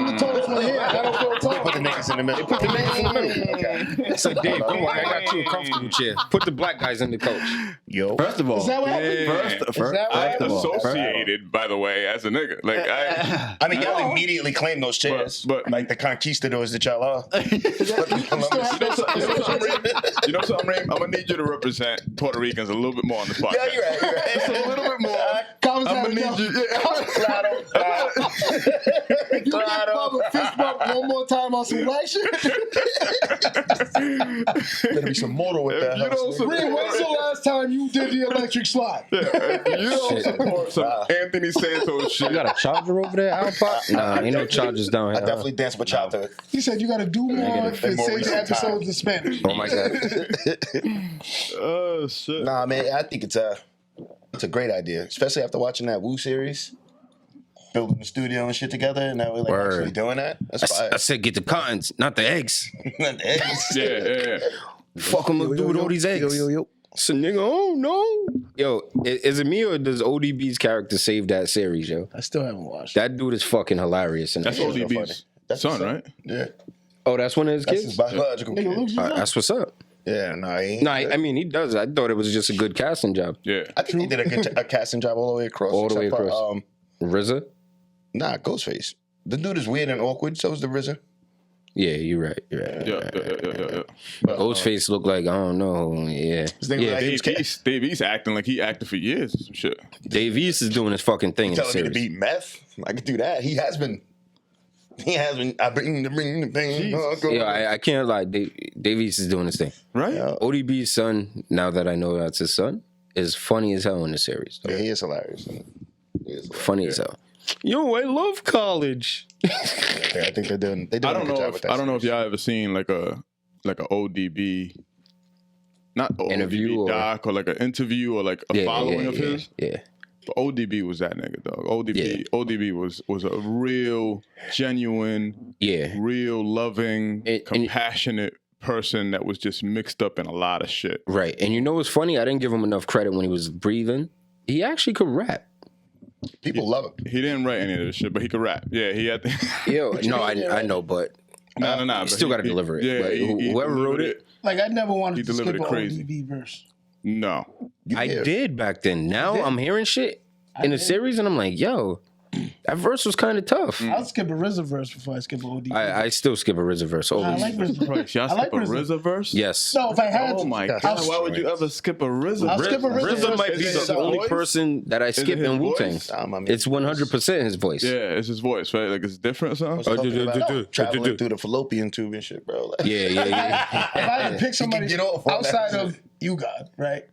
I'm the tallest one here. I don't feel tall. Put the niggas in the middle. Put the niggas in the middle. Okay. So Dave, don't worry, I got you a comfortable chair. Put the black guys in the coach. Yo. First of all, Is that what happened? first I'm of all, associated, by the way, as a nigga. Like I mean, y'all immediately claim those chairs, But- like the conquistadors that y'all are. You know something, Reem? I'm gonna need you to represent Puerto Ricans a little bit more on this podcast. Yeah, you're right. You're right. Just a little bit more. Calm I'm down, gonna need you. Claro, claro. If you get Papa fist bump one more time on some black shit. Better be some mortal with that. You don't support, Reem, when's the last time you did the electric slide? if you don't support some Anthony Santos shit. You got a charger over there, iPod? Nah, ain't no chargers down I here. definitely dance with y'all to it. He said you got to do more and more say the recent episodes in Spanish. Oh my god. Oh shit. Nah, man, I think it's a great idea, especially after watching that Woo series, building the studio and shit together, and now we're like Word. actually doing that. That's fire. I said get the cottons, not the eggs. Not the eggs. Yeah. Fuck them do with all these eggs. So nigga, oh no. Yo, is it me or does ODB's character save that series, yo? I still haven't watched. That dude is fucking hilarious. In That's that show. ODB's That's son, his right? Yeah, Oh, that's one of his that's kids? his biological Nigga, kid. Luke's your son. That's what's up. Yeah, no, he ain't. No, I mean, he does. I thought it was just a good casting job. Yeah. I think he did a casting job all the way across. All the way except for, across. RZA? Nah, Ghostface. The dude is weird and awkward. So is the RZA. Yeah, you're right. Yeah. But, Ghostface looked like, I don't know. Yeah. his name was Yeah, like, he was Dave East acting like he acted for years or some shit. Dave East is doing his fucking thing in the telling me to series. beat meth. I could do that. He has been. I bring the pain. Yeah, I can't lie. Dave East is doing his thing. Right? Yeah. ODB's son, now that I know that's his son, is funny as hell in the series. Yeah, he is hilarious. Funny as hell. Yo, I love college. I think they're doing. They I doing a don't good know job if with that. I don't know if y'all ever seen like a ODB, not an Interview ODB or- doc or like an interview or like a following of his. Yeah. But ODB was that nigga, dog. ODB was a real, genuine, Yeah. real loving, And- compassionate person that was just mixed up in a lot of shit. Right. And you know what's funny? I didn't give him enough credit when he was breathing. He actually could rap. People love him. He didn't write any of this shit, but he could rap. Yeah, he had. Yo, no, I know, but No. you still got to deliver it. Yeah, But whoever wrote delivered it, Like I never He wanted to skip delivered an it crazy. ODB verse. No. I did back then. Now did? I'm hearing shit in the series, and I'm like, yo, that verse was kind of tough. I'll skip a RZA verse before I skip an ODB. I still skip a RZA verse. I Always. like RZA. Christ, y'all I like skip a RZA. RZA verse? Yes. No, if I had Oh to. my That's god! Why would you ever skip a RZA? I'll skip a RZA RZA verse. might be Is it the his only voice? person that I skip his in Wu voice? Tang. It's 100% his voice. Yeah, it's his voice, right? Like it's different or something. Traveling through the fallopian tube and shit, bro. Like, Yeah. If I had to pick somebody get off on outside that. of you, God, right?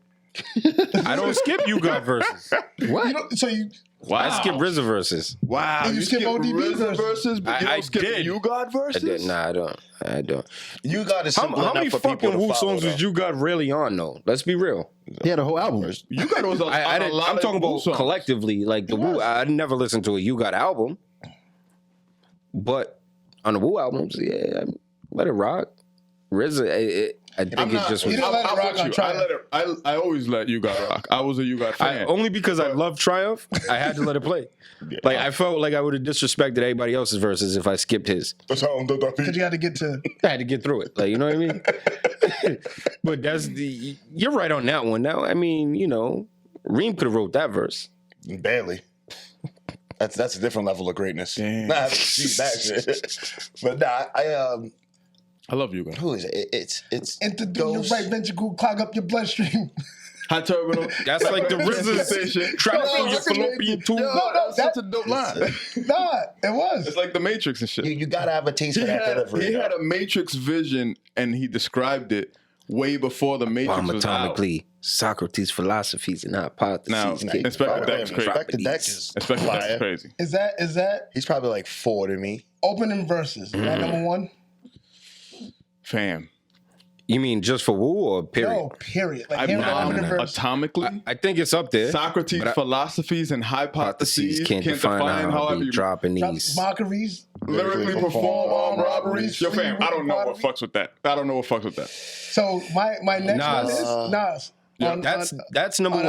I don't skip you got verses. What? You know, so you Wow. I skip RZA verses. Wow, And you skip ODB RZA verses? verses, but you I don't skip did. You God I verses? did. Nah, I don't. you got to How simple enough many for people fucking to Wu follow, songs though. was you got really on though? Let's be real. He had a whole album. You God was on I a didn't, lot I'm of talking Wu about songs. collectively, like the Wu. I never listened to a You Got album, but on the Wu albums, yeah, let it rock. RZA, I think I'm it not, just was. You didn't let it I'm rock with on you. Triumph. I always let You God rock. I was a You God fan. Only because I love Triumph, I had to let it play. Like I felt like I would have disrespected everybody else's verses if I skipped his. because you had to get to. I had to get through it. Like, you know what I mean? But you're right on that one. Now, I mean, you know, Reem could have wrote that verse. Barely. That's a different level of greatness. Damn. Nah, I haven't seen that shit. But nah, I love You God. who is it? It's Enter through your Ghost. right ventricle, clog up your bloodstream. High Terminal. That's like the RZA travel through your fallopian tube. That's such a dope line. Nah, it was. It's like the Matrix and shit. You gotta have a taste for that delivery. He had a Matrix vision, and he described it way before the Matrix was out. Atomically, Socrates' philosophies and hypotheses. Now, Inspector Deck's crazy. Inspector Deck is Inspector Deck's fire. crazy. Is that He's probably like 4 to me. opening verses? Is that number one? Fam. You mean just for Wu or period? No, period. Like him nah, opening nah. verse. Atomically, I think it's up there. Socrates' but I- philosophies and hypotheses Can't define how however we you dropping Drop these. mockeries. lyrically perform armed robberies. Yo, fam, I don't know what Robberies. fucks with that. I don't know what fucks with that. So my next Nas. one is Nas. That's number one.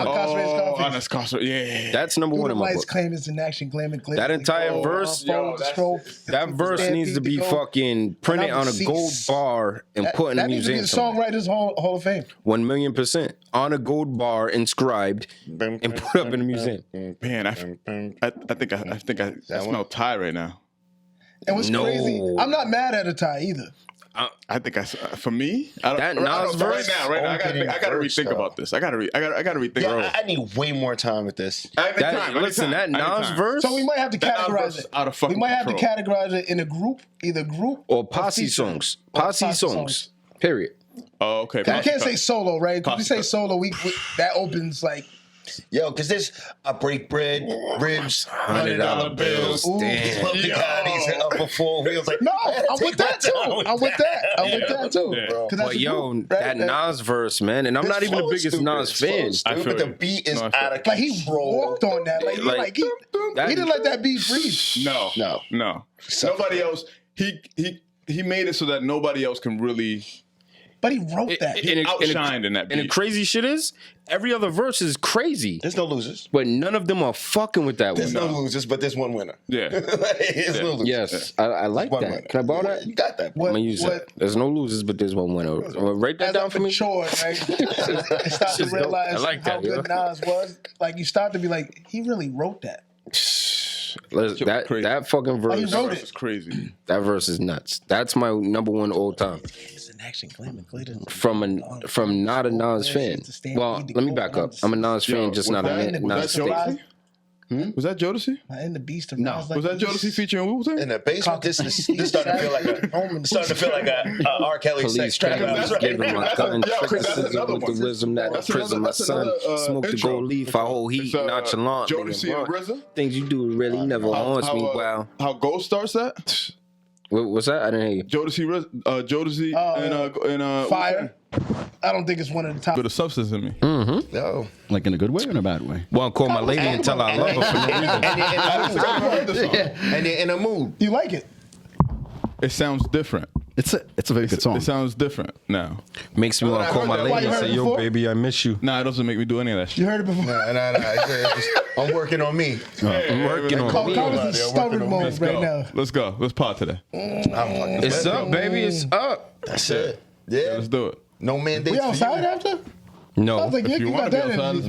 Yeah. That's number one in my book. Claim is an action, glamour, That entire verse, that verse needs to be fucking printed on a gold bar and put in a museum. That needs to be the Songwriters Hall of Fame. 1,000,000% on a gold bar inscribed and put up in a museum. Man, I think I smell Thai right now. And what's crazy, I'm not mad at a tie either. I think for me, that Nas verse right now, I gotta rethink about this. I gotta rethink. Yeah, I need way more time with this. That Nas verse. So we might have to categorize it. We might have to categorize it in a group, either group or posse songs. Posse songs. Period. Oh, okay. You can't say solo, right? Because we say solo, we that opens like. Yo, because there's a break bread, ribs, $100 bills. Damn. The Gottis up before wheels. Like, no, I'm with that too. I'm with that too. But yo, that Nas verse, man, and I'm not even the biggest Nas fan. But the beat is out of control. Like he walked on that. Like he didn't let that beat breathe. No. Nobody else. He made it so that nobody else can really. But he wrote that. He outshined in that beat. And the crazy shit is, every other verse is crazy. There's no losers. But none of them are fucking with that one. There's no losers, but there's one winner. Yeah. There's no losers. Yes, I like that. Winner. Can I borrow that? You got that. I'm gonna use that. There's no losers, but there's one winner. Write that down for me. Sure, right? You start to realize how good Nas was. Like you start to be like, he really wrote that. That fucking verse. He wrote it. Is crazy. That verse is nuts. That's my number one all time. From not a Nas fan. Well, let me back up. I'm a Nas fan, just not a Nas fan. Was that Jodeci? And the Beast of No. Was that Jodeci featuring Wu Tang? In the basement, this starting to feel like a R. Kelly sex trap. Give him my gun, with the wisdom that I prison my son. Smoke the gold leaf, I hold heat, nonchalant. Jodeci and RZA? Things you do really never haunts me. Wow. How Ghost starts that? What's that? I didn't hear you. Jodeci and Fire. I don't think it's one of the top. Bit of substance in me. Mm-hmm. No. Like in a good way or in a bad way? Well, call my lady and tell her I love her for no reason. And you're in a mood. You like it? It sounds different. It's a very good song. It sounds different now. Makes me want to call my lady and say, yo, baby, I miss you. Nah, it doesn't make me do any of that shit. You heard it before? Nah. I'm working on me. I'm working on me. Carlos in stubborn mode right now. Let's go. Let's pod today. It's up, baby. It's up. That's it. Yeah. Let's do it. No mandate. We outside after? No. I was like, If you want to be outside,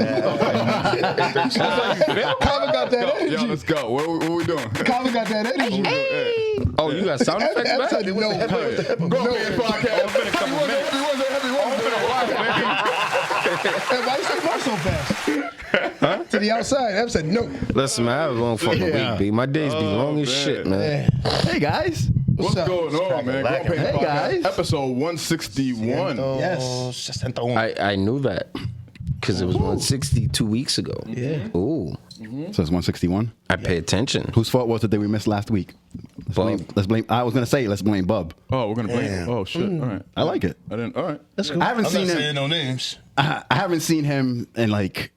Calvin got that energy. Yo, let's go. What we doing? Calvin got that energy. Oh, you got sound effects back? No. Go ahead, podcast. Hey, why you say no so fast? Huh? To the outside. I said no. Listen, man, I have a long fucking week, B. My days be long as shit, man. Hey guys. What's going on, man? Hey guys. Episode 161. Yes. I knew that because it was 160 2 weeks ago. Yeah. Ooh. So it's 161. I pay attention. Whose fault was it that we missed last week? Let's blame. I was gonna say let's blame Bub. Oh, we're gonna blame. Oh shit! All right. I like it. I didn't. All right. That's cool. I haven't seen him. Saying no names. I haven't seen him in like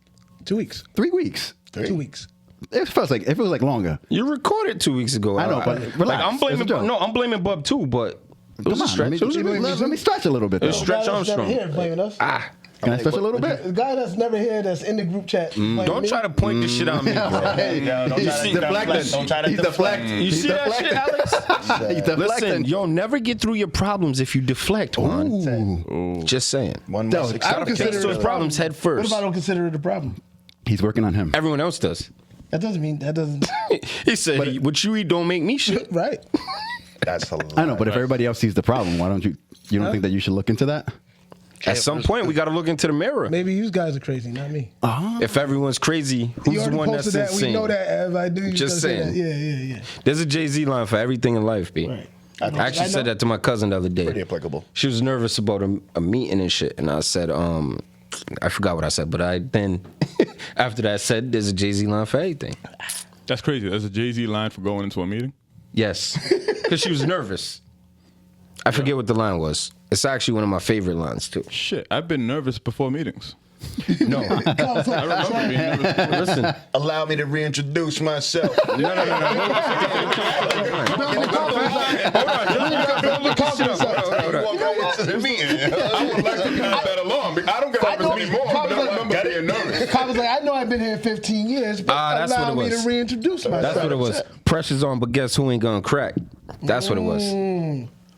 2 weeks. 3 weeks. 2 weeks. It feels like longer. You recorded 2 weeks ago. I know, but relax. I'm blaming. I'm blaming Bub too, but it was a stretch. Let me stretch a little bit. Though. Stretch Armstrong. Here blaming us. Can I stretch a little bit? The guy that's never here that's in the group chat. Don't try to point this shit on me, bro. He's deflecting. You see that shit, Alex? He's deflecting. Listen, you'll never get through your problems if you deflect, Juan. Just saying. I don't consider those problems head What first. if I don't consider it a problem? He's working on him. Everyone else does. That doesn't. He said, what you eat don't make me shit. Right. That's a lot. I know, but if everybody else sees the problem, why don't you? You don't think that you should look into that? At some point, we got to look into the mirror. Maybe you guys are crazy, not me. If everyone's crazy, who's the one that's that. insane? We know that. If I do, Just saying. Yeah. There's a Jay-Z line for everything in life, B. Right. I actually said that to my cousin the other day. Pretty applicable. She was nervous about a meeting and shit, and I said, I forgot what I said, but I then after that I said there's a Jay-Z line for everything. That's crazy. There's a Jay-Z line for going into a meeting? Yes, because she was nervous. I forget what the line was. It's actually one of my favorite lines too. Shit, I've been nervous before meetings. No. I remember being nervous. Listen. Allow me to reintroduce myself. No. I would like to pass that along. I don't get nervous anymore. have been here 15 years, but that's what allow it me was. to reintroduce myself. That's what it was. Pressure's on, but guess who ain't gonna crack? That's what it was.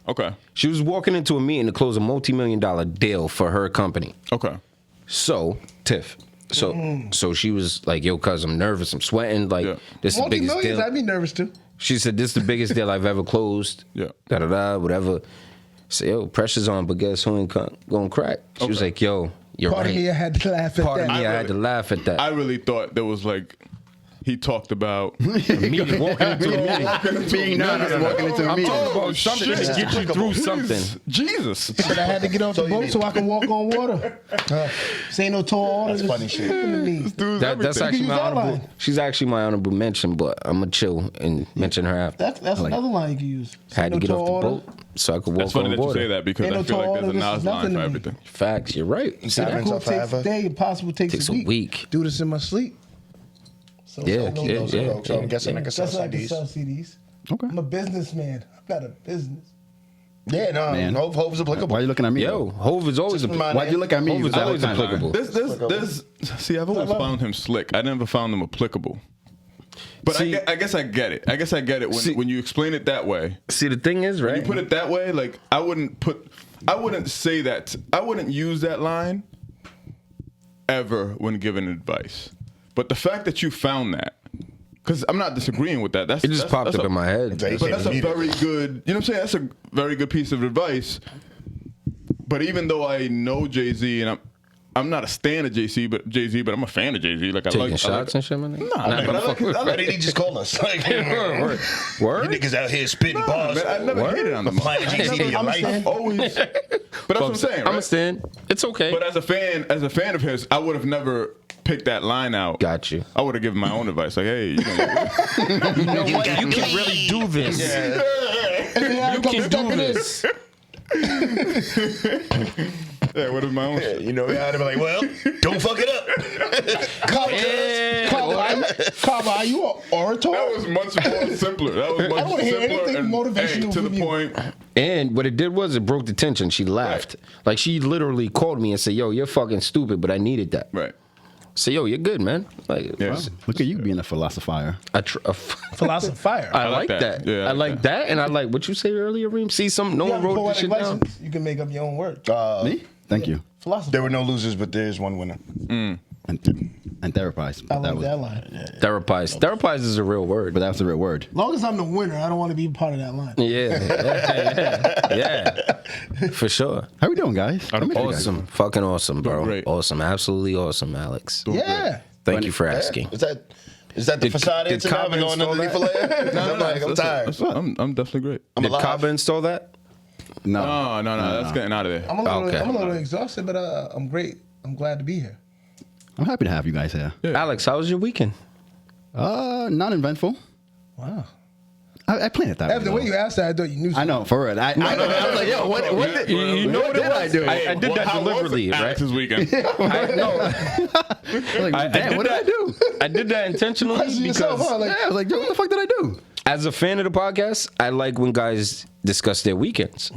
Okay. She was walking into a meeting to close a multi-million-dollar deal for her company. Okay. So, Tiff. So she was like, yo, cuz I'm nervous, I'm sweating. Like, this is the biggest deal. I'd be nervous too. She said, this is the biggest deal I've ever closed. Yeah. Da-da-da, whatever. So, yo, pressure's on, but guess who ain't gonna crack? She was like, yo, you're right. Part of me, I had to laugh at Part that. of me, I had to laugh at that. I really thought there was like, he talked about Me walking into a meeting. Being nervous and walking into a I'm meeting. talking about something to get you through something. Jesus. But I had to get off the boat so I can walk on water. This ain't no tall order. That's funny shit. That's actually use my that honorable. line. She's actually my honorable mention, but I'm gonna chill and mention her after. That's another line you can use. Had to get off the boat so I could walk That's funny on that you water. say that because Ain't I no feel like tall there's a order, this Nas is line nothing for to me. everything. Facts, you're right. See, that Silence cool up takes a forever. day, impossible takes Takes a week. Do this in my sleep. So Yeah, I know yeah, those yeah. are- So I'm guessing I can sell That's why I can CDs. sell CDs. Okay. I'm a businessman. I'm not a business. Yeah, no, Man. Hope's applicable. Why are you looking at me? Yo, Hove is always Just applicable. remind Why'd you look at me? Hove is That always was kinda- applicable. See, I've always found him slick. I never found him applicable. But See- I guess I get it. I guess I get it when you explain it that way. See, the thing is, right? You put it that way, like I wouldn't say that. I wouldn't use that line ever when giving advice. But the fact that you found that, because I'm not disagreeing with that. It just popped up in my head. Right. But that's a very good. You know what I'm saying? That's a very good piece of advice. But even though I know Jay-Z and I'm not a stan of Jay-Z, but I'm a fan of Jay-Z. Like I Taking like shots and shit, man. Nah, but I like his, I Why like did he just call us? Like, Word. you Word. niggas out here spitting bars. man, I never hated on them. Applying Jay-Z to your life. I've always. But that's what I'm saying. I'm a Right? stand. It's okay. But as a fan of his, I would have never picked that line out. Got you. I would have given my own advice, like, hey, you know, You know what? You can really do this. You can do this. yeah, what is my own shit? You know, I'd have been like, well, don't fuck it up. Carver, are you an orator? That was much more simpler. That was much I don't wanna hear simpler anything and motivational to from the you. point. And what it did was it broke the tension. She laughed. Like she literally called me and said, yo, you're fucking stupid, but I needed that. Right. So, yo, you're good, man. Like, Yeah. Look at you being a philosopher. Philosopher. I like that. Yeah, I like that. And I like what you say earlier, Reem. See, no You one have wrote this poetic shit down. license. You can make up your own word. Me? Thank you. Philosopher. There were no losers, but there's one winner. And therapize. I like was, that line. Therapize. Therapize is a real word. But that was the real word. As long as I'm the winner, I don't want to be part of that line. Yeah. For sure. How we doing, guys? I miss you guys. Awesome. Fucking awesome, bro. Great. Awesome. Absolutely awesome, Alex. Yeah. Thank you for asking. Is that the facade did into that? Cobb Going install underneath a layer? I'm like, I'm tired. I'm definitely great. Did alive. Kaba install that? No. No, that's getting out of there. I'm a Okay. little exhausted, but I'm great. I'm glad to be here. I'm happy to have you guys here. Alex, how was your weekend? Not eventful. Wow. I planned it that After the way. way you asked that, I thought you knew I something. know, for real. I was like, yo, what did You know what what it did I was? do? I did that deliberately, right? Alex's weekend. I know. Like, damn, what did I do? I did that intentionally Question yourself, because huh? Like, Yeah, I was like, yo, what the fuck did I do? as a fan of the podcast, I like when guys discuss their weekends.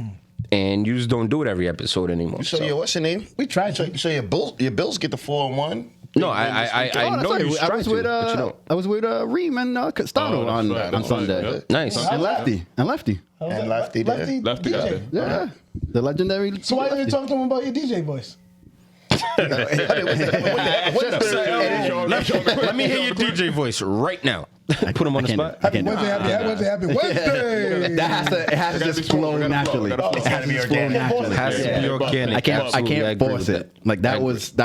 And you just don't do it every episode anymore. So, yeah, what's your name? we tried to. So your Bills get the 4-1. No, I know you I try was to, with but you don't. I was with Reem and Castano Oh, on that's right, on that's Sunday. right, yep. Nice. And Lefty. And Lefty there. Lefty got DJ. there. Yeah. The legendary. So why didn't you talk to him about your DJ voice? Let me hear your DJ voice right now. Put him on the spot. Happy Wednesday, happy Wednesday. It has to just flow naturally. gotta flow. It has to just flow naturally. Has to be organic. I Absolutely, can't agree force with it. that. Like that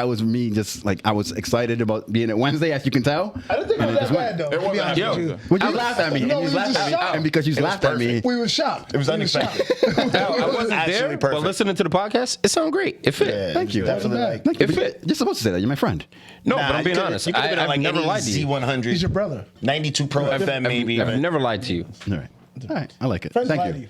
was me just like I was excited about being at Wednesday, as you can tell. I didn't think it was that bad, though. It To be wasn't honest that with bad. you. Well, you laughed at me. No, and you we laughed just at me. shocked. And because you laughed at me. We were shocked. It was unexpected. I wasn't Actually there, but perfect. listening to the podcast, it sounded great. It fit. Yeah, Thank you. Definitely like. Thank you. You're supposed to say that. You're my friend. No, Nah, but I'm being you could've- honest. You could have been I've like never any lied to you. Z100. He's your brother. 92 Pro FM, maybe. I've never lied to you. All right. I like it. Friends lie Thank to you.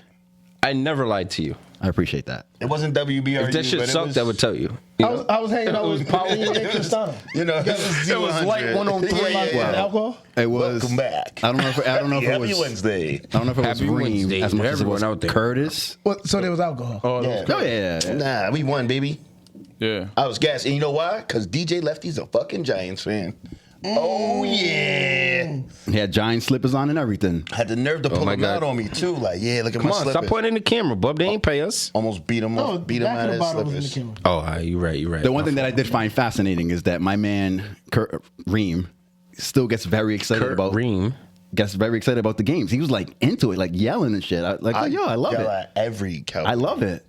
I never lied to you. I appreciate that. It wasn't WBRU. If that shit but it sucked, was, I would tell you. I was hanging out It was with power. and Cristiano. You know, You guys was it was Z100. like 103. Alcohol? It was. Welcome back. I don't know if it Happy was. Wednesday. I don't know if it was Happy Reem Wednesday as to much as it everyone was out there. Curtis. So there was alcohol. Yeah. Oh yeah. Nah, we won, baby. Yeah. I was gassed. And you know why? Because DJ Lefty's a fucking Giants fan. Oh yeah. He had giant slippers on and everything. Had the nerve to pull him out on me too. Like, yeah, look at Come my on, slippers. stop pointing in the camera, bub. They ain't pay us. Almost beat him up. Beat him out of his slippers. Oh, you right. The one thing that I did find fascinating is that my man Reem still gets very excited about Reem. Gets very excited about the games. He was like into it, like yelling and shit. I love it. At every cowboy. I love it.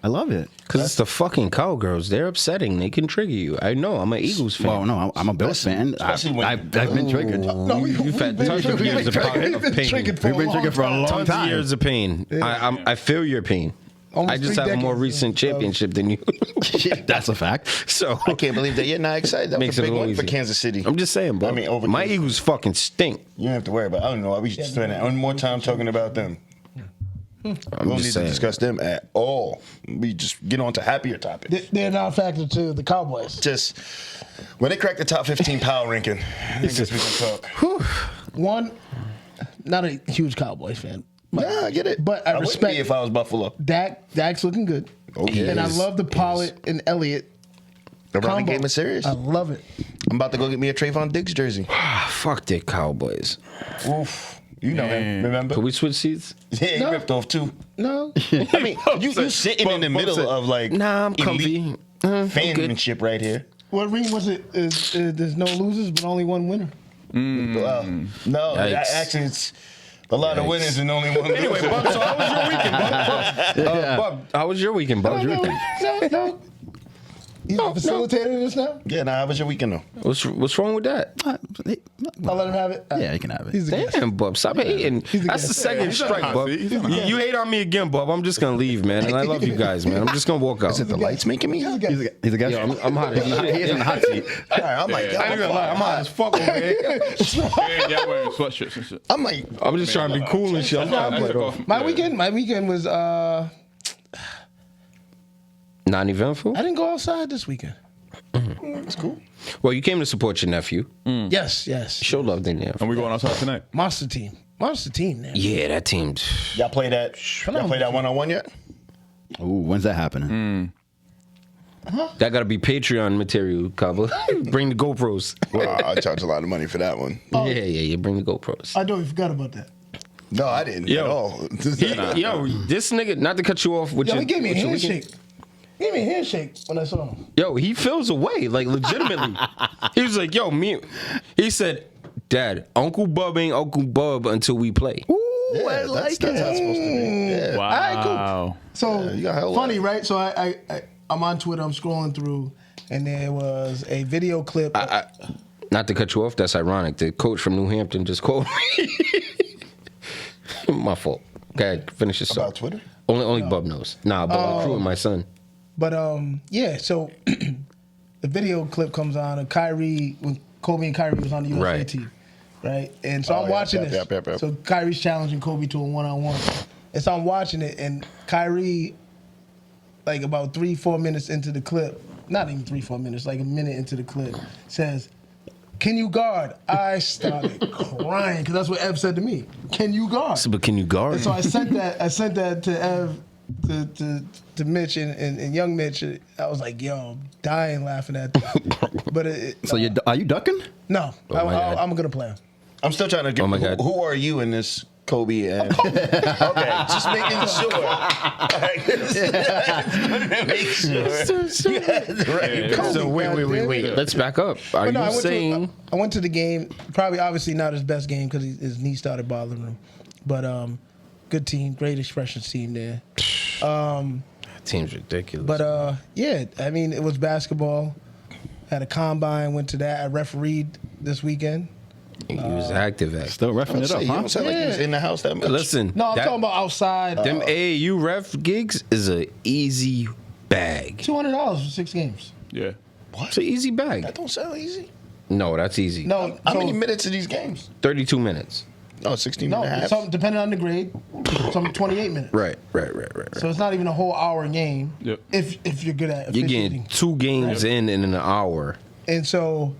I love it. Because it's the fucking Cowgirls. They're upsetting. They can trigger you. I know. I'm an Eagles fan. Well, no, I'm a Bills fan. I've been triggered. You've had tons of years of pain. We've been triggered for a long Tons time. of years of pain. I feel your pain. Almost I just 3 have a more decades recent championship than you. That's a fact. So I can't believe that you're not excited. That was a big win for Kansas City. I'm just saying, bro. I mean, over my Kansas. Eagles fucking stink. You don't have to worry about it. I don't know. We should spend one more time talking about them. We don't need to discuss them at all. We just get on to happier topics. They're not a factor to the Cowboys. Just when they crack the top 15 power ranking, I guess we can talk. One, not a huge Cowboys fan. Nah, I get it. But I wouldn't respect be if I was Buffalo. Dak's looking good. Oh, yeah. And I love the Pollard and Elliott. The running combo. game is serious. I love it. I'm about to go get me a Trayvon Diggs jersey. Fuck the Cowboys. Oof. You know him, remember? Can we switch seats? Yeah, he ripped off too. No. I mean, you sitting in the middle of like Nah, I'm comfy. fanmanship right here. What Reem was it? There's no losers, but only one winner. No, Yikes. actually, it's a lot of winners and only one loser. Anyway, Bub, so how was your weekend, Bub? Bub, how was your weekend, Bub? No. He's a facilitator just now? Yeah, how was your weekend though? What's wrong with that? I'll let him have it. Yeah, you can have it. He's a guest. Damn, Bub, stop hating. That's the second he's on strike, the hot Bub. seat. He's on the hot You hate on me again, Bub. I'm just gonna leave, man. And I love you guys, man. I'm just gonna walk out. Is it the lights making me hot? He's a guest. Yo, I'm hot. He is in the hot seat. All right, I'm like, I ain't gonna lie, I'm hot as fuck over here. Yeah, y'all wearing sweatshirts and shit. I'm like, I'm just trying to be cool and shit. I'm trying to play it off. My weekend was Non-eventful? I didn't go outside this weekend. it's cool. Well, you came to support your nephew. Yes. Show love, didn't you? And we going outside tonight. Monster team, man. Yeah, that team's... Y'all play that? Y'all play that 1-on-1 yet? Ooh, when's that happening? That gotta be Patreon material, Cabo. Bring the GoPros. Wow, I charge a lot of money for that one. Yeah. Bring the GoPros. I totally forgot about that. No, I didn't at all. Yo, this nigga, not to cut you off with Yo, your... he gave me a with your weekend- handshake. He gave me a handshake when I saw him. Yo, he feels away, like legitimately. He was like, yo, he said, Dad, Uncle Bub ain't Uncle Bub until we play. Yeah, that's how it's supposed to be. Yeah. Wow. All right, cool. So you got hella- funny, right? So I'm on Twitter. I'm scrolling through, and there was a video clip. Not to cut you off, that's ironic. The coach from New Hampton just called me. My fault. Go ahead, finish your About song. Twitter? Only Bub knows. Nah, but crew and my son. But yeah, so the video clip comes on of Kyrie when Kobe and Kyrie was on the USA Right. team, right? And so I'm watching this. Yep. So Kyrie's challenging Kobe to a one-on-one, and so I'm watching it, and Kyrie, like about 3-4 minutes into the clip, not even 3-4 minutes, like a minute into the clip, says, "Can you guard?" I started crying because that's what Ev said to me. Can you guard? But can you guard? And so I sent that to Ev, to Mitch and young Mitch. I was like, yo, I'm dying laughing at that. But So are you ducking? no, my God. I'm gonna play him. I'm still trying to get. Oh my God. Who are you in this Kobe and? Okay, just making sure. Make sure. You had the right. Kobe, So wait. Let's back up. Are But no, you saying... I went to the game. Probably, obviously, not his best game because his knee started bothering him. But good team, great expressions team there. Team's ridiculous. But yeah, I mean, it was basketball. Had a combine, went to that. I refereed this weekend. He was active at. Still roughing it up, You huh? don't sound like you was in the house that much. Listen. No, I'm talking about outside. Them AAU ref gigs is a easy bag. $200 for 6 games. Yeah. It's an easy bag. That don't sound easy. No, that's easy. No, How so- many minutes are these games? 32 minutes. Oh, 16 No, and a half. some, depending on the grade, some 28 minutes. Right. So it's not even a whole hour game. Yep. If you're good at You're officiating. getting 2 games in an hour. And so,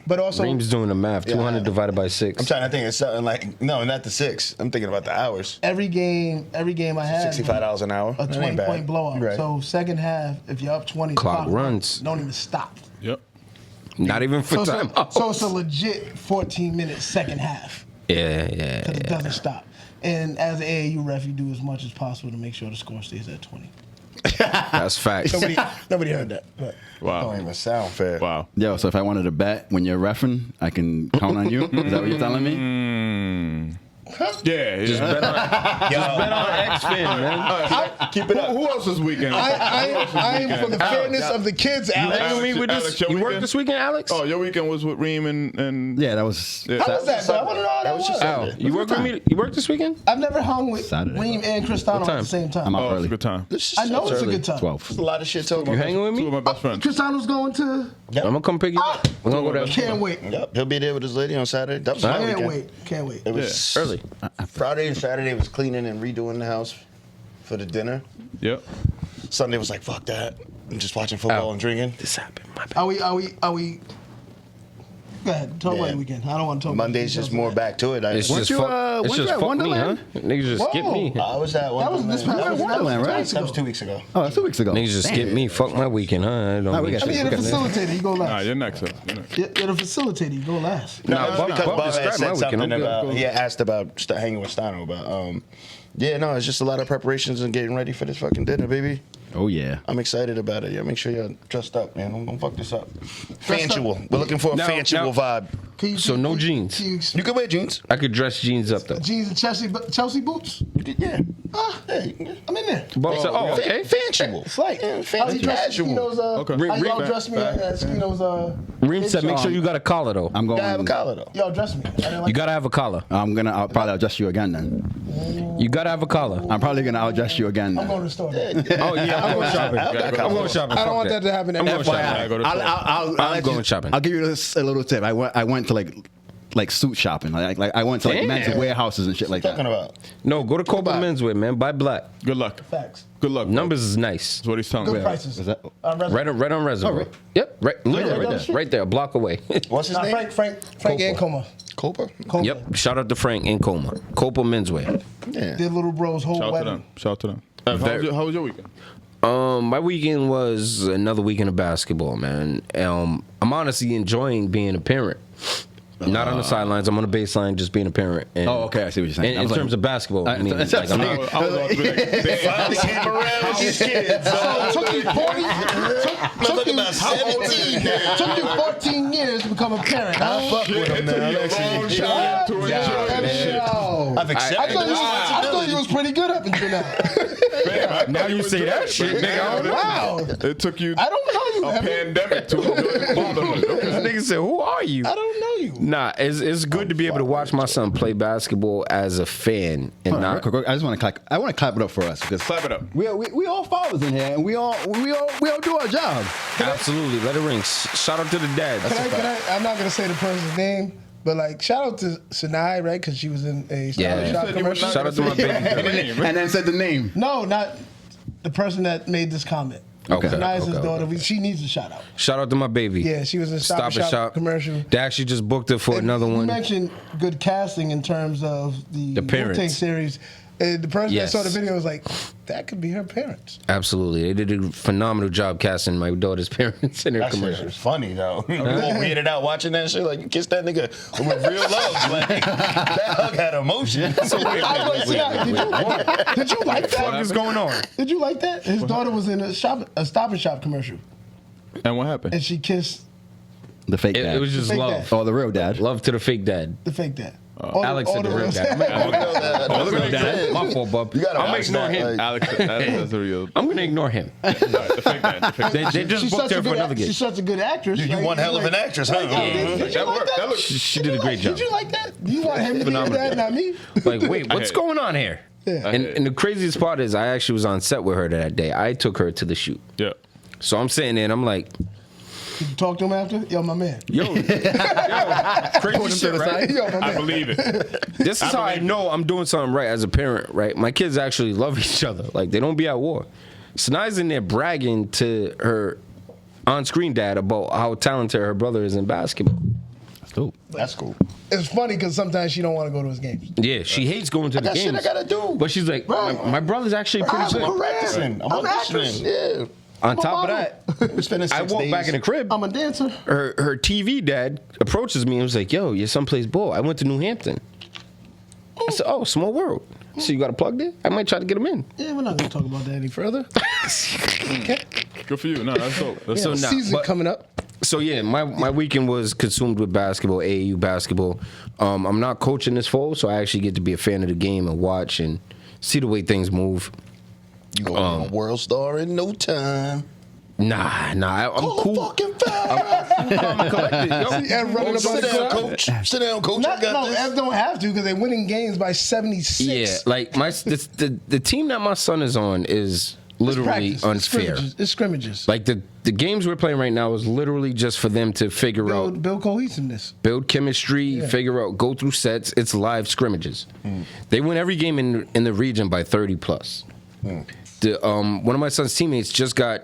but also Reem's doing the math. 200 divided by 6. I'm trying to think of something like, no, not the 6. I'm thinking about the hours. every game I had $65 an hour. a That ain't bad. 20-point blowout. Right. So second half, if you're up 20, the Clock runs. Don't even stop. Yep. Not even for time. So it's a legit 14-minute second half. Yeah. Because it doesn't stop. And as an AAU ref, you do as much as possible to make sure the score stays at 20. That's facts. Nobody heard that. But. Wow. Don't even sound fair. Wow. Yo, so if I wanted to bet when you're reffing, I can count on you? Is that what you're telling me? Yeah. Just bet on X-Fin, man. Keep it up. Who else this weekend? I am for the fairness of the kids, Alex. Hanging with me with this? Alex, You work this weekend, Alex? Oh, your weekend was with Reem and Yeah, that was. Yeah. How was that, bro? I want to know how that was just was. Al, you work with me? You work this weekend? I've never hung with Saturday. Reem and Cristano at time? the same time. I'm out Oh, it's a early. good time. I know it's a good time. 12. There's a lot of shit talking You about. hanging with Two of me? my best friends. Cristano's going to. I'm gonna come pick you up. We're gonna go there. Can't wait. Yep, he'll be there with his lady on Saturday. That was my Can't weekend. wait. Can't wait. It was Early. Friday and Saturday was cleaning and redoing the house for the dinner. Yep. Sunday was like, fuck that. I'm just watching football Ow. and drinking. This happened. My bad. Are we? Go ahead. Talk about the weekend. I don't want to talk. Monday's about just more back to it. It's Weren't just you, fuck. It's weren't you just at fuck me, huh? Wonderland? Niggas just skip me. I was at That was Wonderland. this past That was- Wonderland, right? That was 2 weeks ago. Oh, that's 2 weeks ago. Niggas just skip me. Fuck my weekend, huh? I don't we mean got I shit. mean, you're the Fucking facilitator. You go Nah, last. you're next. Up. You're next. You're the facilitator. You go last. No, Nah, it's Bob- because Bob Bob had described my said weekend. something I'm good. about. He had asked about hanging with Stano, but yeah, no, it's just a lot of preparations and getting ready for this fucking dinner, baby. Oh, yeah. I'm excited about it. Yeah, make sure you're dressed up, man. Don't fuck this up. Fantual. up. We're looking for a Now- fantual vibe. So no jeans. You can wear jeans. I could dress jeans up though. Jeans and Chelsea boots. Yeah. Hey, I'm in there. But okay. Fantual. It's like Fancy he dressed casual. Skino's, Okay. How y'all Reem- dress me at Skino's Reem said, make sure you got a collar though. I'm going. Gotta have a collar though. Y'all dress me. I didn't like You gotta have a collar. I'll probably outdress you again then. You gotta have a collar. I'm probably going to outdress you again I'm then. going to the store. Oh yeah, I'm going shopping. I'm going shopping. I don't Fuck want that to happen. I'm going shopping. I go to I'll I'm let going you- shopping. I'll give you a little tip. I went to like suit shopping. Like I went to like Damn. men's warehouses and shit like Talking that. about. No, go to Copa Menswear, man. Buy black. Good luck. Facts. Good luck. bro. Numbers is nice. That's what he's telling Good me. prices. Is that? Right on Reservoir. right. Yep, right, literally right there. right there, a block away. What's his Nah, name? Frank and Coma. Copa. Yep. Shout out to Frank in Coma. Copa Menswear. Yeah. Did little bro's whole Shout out to wedding. them. Shout out to them. How was your weekend? My weekend was another weekend of basketball, man. I'm honestly enjoying being a parent. Not on the sidelines. I'm on the baseline, just being a parent. And, Oh, okay. I see what you're saying. In, I was like- terms of basketball, I mean, That's- like, I'm that's- not, I was about to be like, damn. Finally came around with these kids. So it took you 40. Look about 17 now. Took you 14 years to become a parent. I fuck with him now. Long Actually. time to enjoy Yeah, this shit. man. I've accepted I the thought responsibility. you was pretty good up until now. Fam, I Now thought you was say that good, shit, but nigga. now Wow. It took you I don't know you. a Evan. pandemic to enjoy fatherhood. Okay. this nigga said, "Who are you?" I don't know you. Nah, it's good to be able to watch my son play basketball as a fan and Hold on, not. real quick, I just want to clap. I want to clap it up for us because Clap it up. we all fathers in here, and we all do our job. Absolutely, let it ring. Shout out to the dad. I'm not gonna say the person's name, but like shout out to Sinai, right? Because she was in a Stop Yeah. and You Shop said you were commercial. not Shout out to my baby. And then said the name. No, not the person that made this comment. Okay. Sinai's his Okay, daughter. She needs a shout out. Shout out to my baby. Yeah, she was in Stop and Shop commercial. They actually just booked her for another You one. mentioned good casting in terms of the parents. Wu-Tang series. The person Yes. that saw the video was like, that could be her parents. Absolutely, they did a phenomenal job casting my daughter's parents in their That shit commercial. was funny though. We all weirded out watching that shit. Like you kissed that nigga with real love. Like that hug had emotion. So Did you like that? What is going on? Did you like that? His daughter was in a Stop and Shop commercial, And what happened? and she kissed The fake dad. It was just Fake love. dad. Oh, the real dad. Love to the fake dad. the fake dad. Alex said the real dad. That's what he said. My fault, bub. You gotta I'm watch ignoring that, him. like- Alex, that's a real. I'm gonna ignore him. The fake dad. The fake dad. They just She's booked such, her a for good another gig. she's such a good actress. You Like, one hell of an actress, huh? Did you That like worked. that? That looked. She did a great job. Did you like that? You want him to be your Phenomenal. dad, not me? Like, wait, what's hate it. going on here? Yeah. And the craziest part is, I actually was on set with her that day. I took her to the shoot. Yeah. So I'm sitting there and I'm like, Did you talk to him after? Yo, my man. yo, crazy shit, right? Yo, my I man. believe it. This is how I know I'm doing something right as a parent, right? My kids actually love each other. Like, they don't be at war. Sanai's in there bragging to her on-screen dad about how talented her brother is in basketball. That's dope. That's cool. It's funny because sometimes she don't want to go to his games. Yeah, she hates going to the got shit games. I gotta do. But she's like, my brother's actually pretty I'm good. practicing. I'm auditioning. Yeah. On top of that, We're spending 6 I walked days. back in the crib. I'm a dancer. Her TV dad approaches me and was like, "Yo, your son plays ball. I went to New Hampton." I said, "Oh, small world. So you got a plug there? I might try to get him in." Yeah, we're not gonna talk about that any further. Good for you. No, that's dope. That's So So nah, season but- coming up. So yeah, my weekend was consumed with basketball, AAU basketball. I'm not coaching this fall, so I actually get to be a fan of the game and watch and see the way things move. You gonna be a world star in no time. Nah, I'm Call cool. the fucking foul. Calm and collected. Yo, Ev running about Sit the down, court. coach. Sit down, coach. I No, got this. Ev don't have to because they're winning games by 76. yeah, like the team that my son is on is literally It's unfair. It's scrimmages. Like the games we're playing right now is literally just for them to figure out, Build cohesiveness. build chemistry, figure out, go through sets. It's live scrimmages. They win every game in the region by 30 plus. The one of my son's teammates just got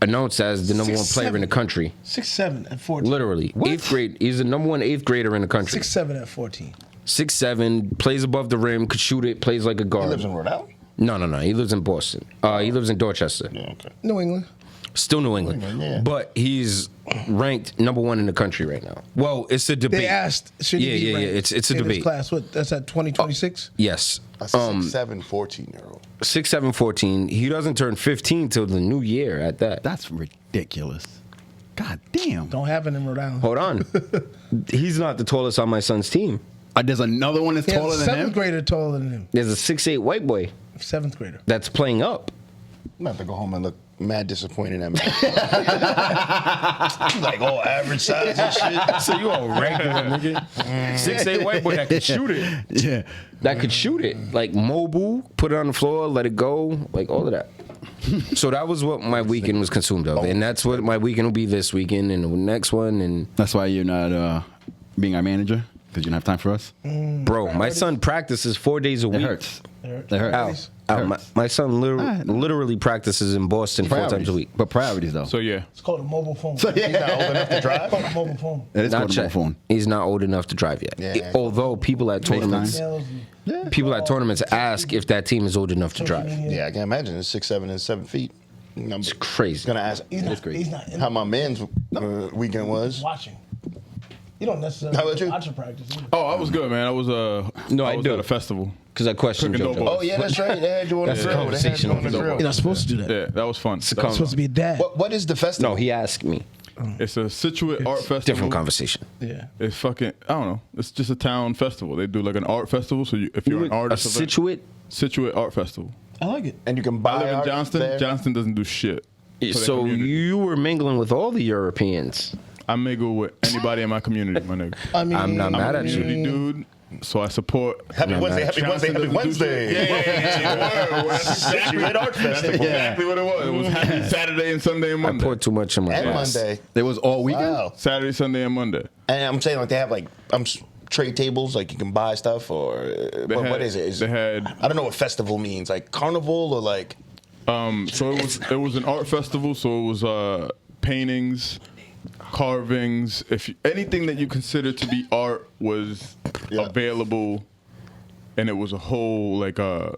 announced as the number 1 player in the country. 6'7" at 14. Literally, 8th grade. He's the number 1 8th grader in the country. 6'7" at 14. 6'7", plays above the rim, could shoot it, plays like a guard. He lives in Rhode Island? No. He lives in Boston. He lives in Dorchester. Yeah, okay. New England. Still New England. Yeah. But he's ranked number 1 in the country right now. Well, it's a debate. They asked, should he be Yeah. ranked It's a in his debate. class. What? That's at 2026. Yes. That's a 6'7", 14-year-old. 6'7", 14. He doesn't turn 15 till the new year at that. That's ridiculous. God damn. Don't have it in Rhode Island. Hold on. He's not the tallest on my son's team. There's another one that's He has taller a than seventh him. grader taller than him. There's a 6'8" white boy 7th grader. that's playing up. I'm about to go home and look mad disappointed at me. Like all average size and shit. So you all regular, nigga. 6'8" white boy that could shoot it. Yeah. That could shoot it. Like mobile, put it on the floor, let it go, like all of that. So that was what my weekend was consumed of. And that's what my weekend will be this weekend and the next one. And That's why you're not being our manager, because you don't have time for us. bro, my son practices 4 days a It week. hurts. It It hurts. Al, my son Alright. literally practices in Boston 4 times a week. But priorities, though. So yeah. It's called a mobile phone. He's not old enough to drive. It's called a mobile phone. It is Not called a mobile yet. phone. He's not old enough to drive yet. Yeah. Although people at tournaments, people at tournaments ask if that team is old enough to drive. Yeah, I can imagine. It's 6'7" and 7 feet. I'm It's crazy. gonna ask He's not in how my man's weekend was. watching. You don't How necessarily about you? watch a practice. Either. Oh, I was good, man. I was No, I was do. at a festival. Because I questioned Cooking JoJo. dope. Oh yeah, that's right. They had you on That's the a grill. They had conversation you on the on the grill. You're not supposed to do that. Yeah, that was fun. It's a You're supposed to be a dad. What is the festival? No, he asked me. It's a Situate art festival. Different conversation. Yeah. It's fucking, I don't know. It's just a town festival. They do like an art festival. So if you're an A artist, Situate. Art Festival. I like it. And you can I buy live in art Johnston. there. Johnston doesn't do shit. for their So community. you were mingling with all the Europeans. I mingle with anybody in my community, my nigga. I mean, I'm not mad I'm a at you. community dude, so I support. Happy No, Wednesday, man. happy Wednesday, happy Wednesday. Yeah. Situate Art Festival. Exactly what it was. It was happy Saturday and Sunday and I Monday. poured too much in my And glass. Monday. It was all weekend? Wow. Saturday, Sunday, and Monday. And I'm saying like they have like trade tables, like you can buy stuff or what is it? They had. I don't know what festival means, like carnival or like. So it was an art festival. So it was paintings, carvings. Anything that you consider to be art was available, and it was a whole like a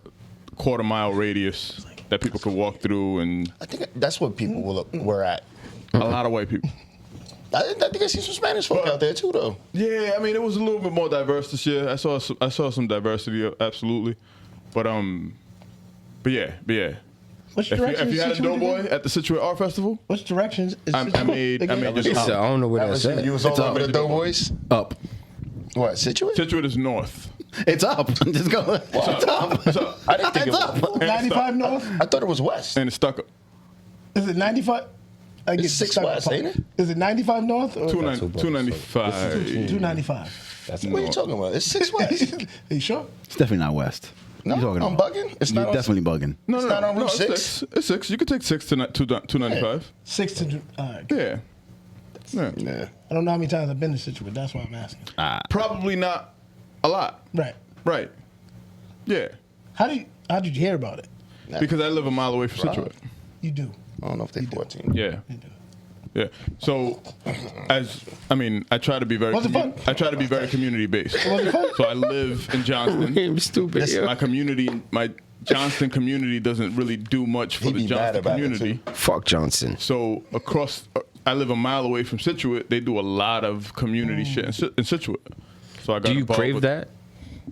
quarter-mile radius that people could walk through, and I think that's what people were at. a lot of white people. I think I see some Spanish folk out there too, though. Yeah, I mean it was a little bit more diverse this year. I saw some diversity, absolutely, but yeah. Which If direction you is had a Situate doughboy again? at the Situate Art Festival, Which direction is I Situate made again? this He said, I don't know what that said. You was all It's over up. the Doughboys? Up. What, Situate? Situate is north. It's up. Just go. It's up. So, I didn't think it It's was. up. 95 North? I thought it was West. and it's stuck up. Is it 95? I get It's 6 stuck West, apart. ain't it? Is it 95 North or 295. 295? That's What are you talking about? It's 6 West. Are you sure? It's definitely not west. No, What you talking I'm about? bugging. It's You're not on- definitely bugging. No, It's not on Route 6. It's 6. You could take 6 to 295. 6 to. All right. Yeah. Yeah. I don't know how many times I've been to Situate. That's why I'm asking. Probably not a lot. Right. Right. Yeah. How did you hear about it? Because I live a mile away from Situate. You do. I don't know if they 14. Yeah. You do. Yeah. So, I try to be very. Was it fun? I try to be very community based. Was it fun? So I live in Johnston. I'm stupid. yo. My community, my Johnston community doesn't really do much for He'd the be mad Johnston about it, community. too. Fuck Johnson. So I live a mile away from Scituate. They do a lot of community shit in Scituate. So I got Do you involved crave with- that?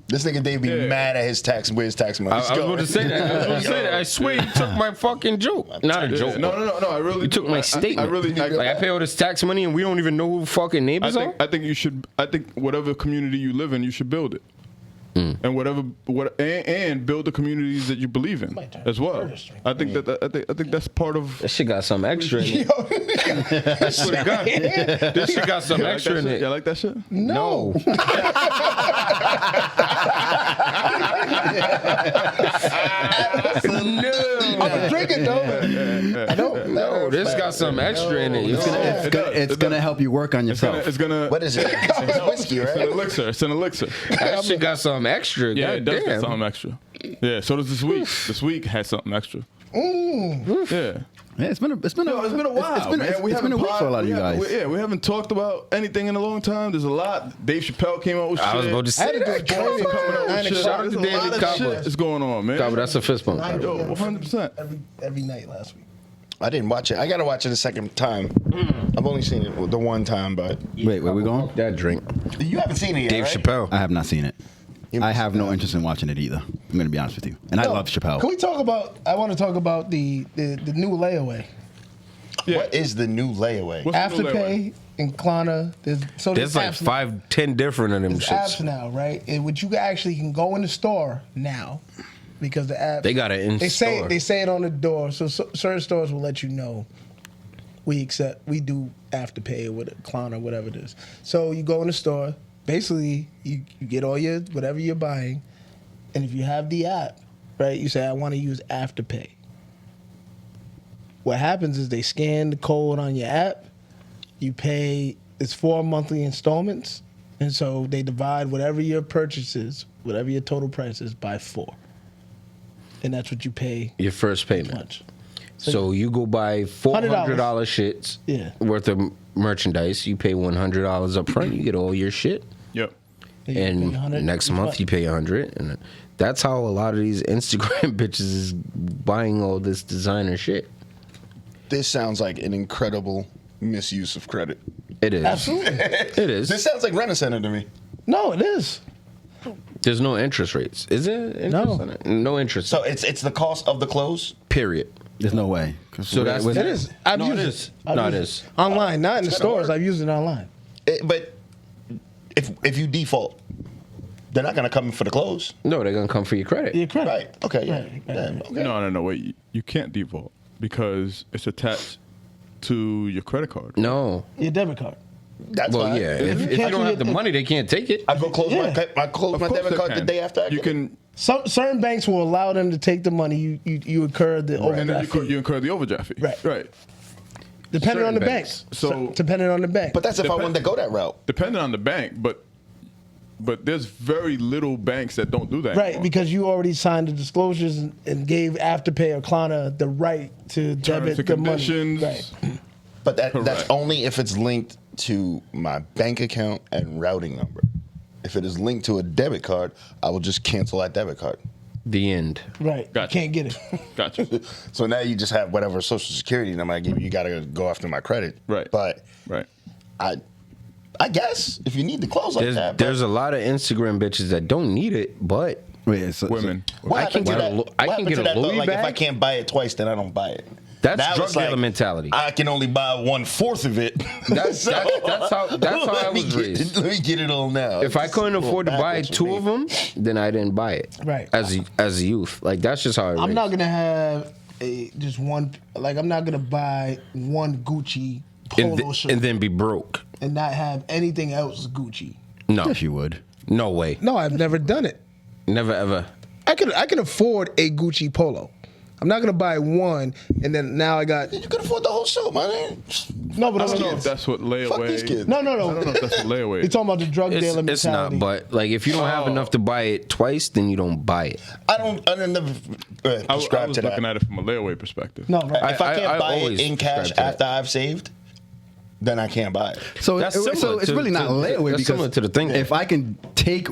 This nigga Dave be Yeah. mad at his tax, where his tax money. I was about to say that. I swear you took my fucking joke. Not a Yeah. joke. No. I really. You took my statement. I really. like I pay all this tax money and we don't even know who fucking neighbors are. I think you should. I think whatever community you live in, you should build it, and and build the communities that you believe in as well. I think I think that's part of. That shit got some extra in it. I swear to God. This shit got some extra in it. You like that shit? No. I'm drinking though. I don't. No, this got some extra in it. yo. It's gonna help you work on yourself. It's gonna. What is it? It's whiskey, It's an right? elixir. It's an elixir. That shit got some extra. Yeah, God it does damn. get something extra. Yeah, so does this week. This week had something extra. Yeah. Yeah, it's been a while. It's been a week for a lot of you guys. We haven't talked about anything in a long time. There's a lot. Dave Chappelle came out with shit. I was about to I had say a good that. training coming out. 9 Shit. o'clock. Shout out to There's a lot David of Cabo. shit is going on, man. Cabo, that's a fist bump. Yo, 100%. Every night last week. I didn't watch it. I gotta watch it a second time. I've only seen it the one time, but Wait, where we going? That drink. you haven't seen it yet, Dave right? Chappelle. I have not seen it. I have no interest in watching it either. I'm gonna be honest with you. And I love Chappelle. Can we talk about? I want to talk about the new layaway. What is the new layaway? What's the new Afterpay and Klarna. There's like apps 5, 10 different of them There's apps shits. now, right? In which you actually can go in the store now because the app They got it in store. They say it on the door, so certain stores will let you know we do Afterpay or Klarna or whatever it is. So you go in the store, basically you get all your whatever you're buying, and if you have the app, right, you say I want to use Afterpay. What happens is they scan the code on your app. You pay, it's 4 monthly installments. And so they divide whatever your purchase is, whatever your total price is, by 4. And that's what you pay Your first payment. lunch. So you go buy $400 shits Yeah. worth of merchandise. You pay $100 up front. You get all your shit. Yep. And you pay And 100 next each month month. you pay 100. And that's how a lot of these Instagram bitches is buying all this designer shit. This sounds like an incredible misuse of credit. It is. Absolutely. It This is. sounds like Rent-A-Center to me. No, it is. There's no interest rates. Is there interest No. on it? No interest. So it's the cost of the clothes. Period. There's no way. So that's It is. I've No, used it it. is. I've No, it used is. Online, not in the It's stores. gonna work. I've used it online. But if you default, they're not gonna come in for the clothes. No, they're gonna come for your credit. Your credit. Right. Okay. Yeah. Right. Yeah, okay. No. Wait. You can't default because it's attached to your credit card. No. Your debit card. That's Well, fine. yeah. If you Cancel don't have the your- money, they can't take it. I go close Yeah. my Of course debit they card the can. day after. You can, Certain banks will allow them to take the money. You incur the and overdraft then fee. you incur the overdraft fee. Right. Right. Depending on the certain bank. banks. So- depending on the bank. But that's if I wanted to go that route. Depending on the bank, but there's very little banks that don't do that. right, anymore. because you already signed the disclosures and gave Afterpay or Klarna the right to debit and the money. conditions. Right. But that's Correct. only if it's linked to my bank account and routing number. If it is linked to a debit card, I will just cancel that debit card. The end. Right. Gotcha. You can't get it. Gotcha. So now you just have whatever social security number I give you. You got to go after my credit. Right. But Right. I guess if you need to close like that. but There's a lot of Instagram bitches that don't need it, but Wait, so, Women. what I can happened to get a that? Lu- I What can happened get to a that, though? Louis Like if I bag? can't buy it twice, then I don't buy it. That's Now drug it's like, dealer mentality. I can only buy 1/4 of it. That's how I let me was get- raised. Let me get it all now. If I couldn't It's afford to buy backwards for 2 me. of them, then I didn't buy it. Right. As a youth, like that's just how I. I'm raised. not gonna have just one. Like I'm not gonna buy one Gucci polo shirt and then be broke. and not have anything else Gucci. No, yes, you would. no way, No, I've never done it. never ever. I can afford a Gucci polo. I'm not gonna buy one and then now I got You could afford the whole show, man. no. But I I'm don't know saying- if that's what layaway. Fuck these kids. no. I don't know if that's what layaway. You're talking about the drug dealer It's mentality. not, but like if you don't have Oh. enough to buy it twice, then you don't buy it. I never I prescribe was to that. looking at it from a layaway perspective. No, right. If I can't I buy it always in cash subscribe to that. after I've saved, then I can't buy it. So, That's so similar it's to- really not to- layaway that's because similar to the thing. if I can take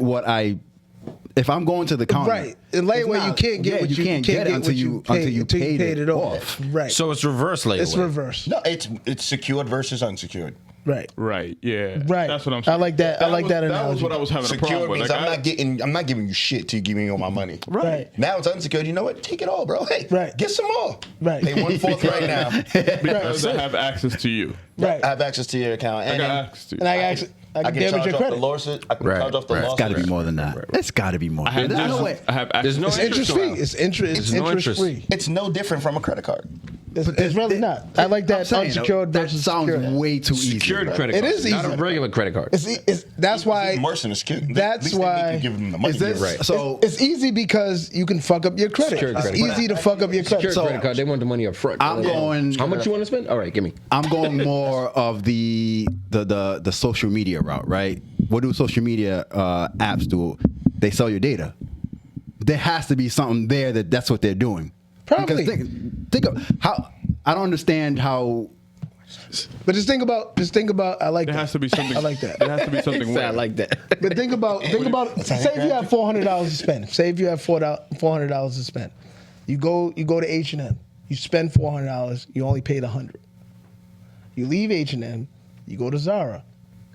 if I'm going to the counter, Right. In layaway, you can't get what you can't get it until you paid it off. Right. So it's reverse layaway. it's reverse. No, it's secured versus unsecured. Right. Right. Yeah. Right. That's what I'm I saying. like that. I like that That was analogy. what I was having a problem Secured with. means Like, I'm not giving you shit till you give me all my money. Right. Now it's unsecured. You know what? Take it all, bro. Hey, Right. get some more. Right. Pay 1/4 right now. because I have access to you. Right. I have access to your account, I and got then access to you. And I can damage charge your off credit. the losses. I can Right, charge off the right. losses. It's got to be more than that. It's got to be more. I have There's no access- way. I have access. There's no It's interest free. allowed. It's interest no interest free. It's no different from a credit card. It's really not. I like I'm that saying, unsecured that versus sounds secured. way too easy. Secured credit It card. is Not easy. a regular credit card. It's that's why Even worse than a secure. That's At least they make why- you give them the money. Is this Right. so? it's easy because you can fuck up your credit. Secured It's credit easy to fuck up your credit. Secured credit card. They want the money up front. I'm going- How much you want to spend? All right, give me. I'm going more of the social media route, right? What do social media apps do? They sell your data. There has to be something there that's what they're doing. Probably. Because think of how I don't understand how. But just think about. I like There that. has to be something. I like that. There has to be something. I weird. like that. But think about. Say if you have $400 to spend. Say if you have $400 to spend. You go to H&M. You spend $400. You only paid $100. You leave H&M. You go to Zara.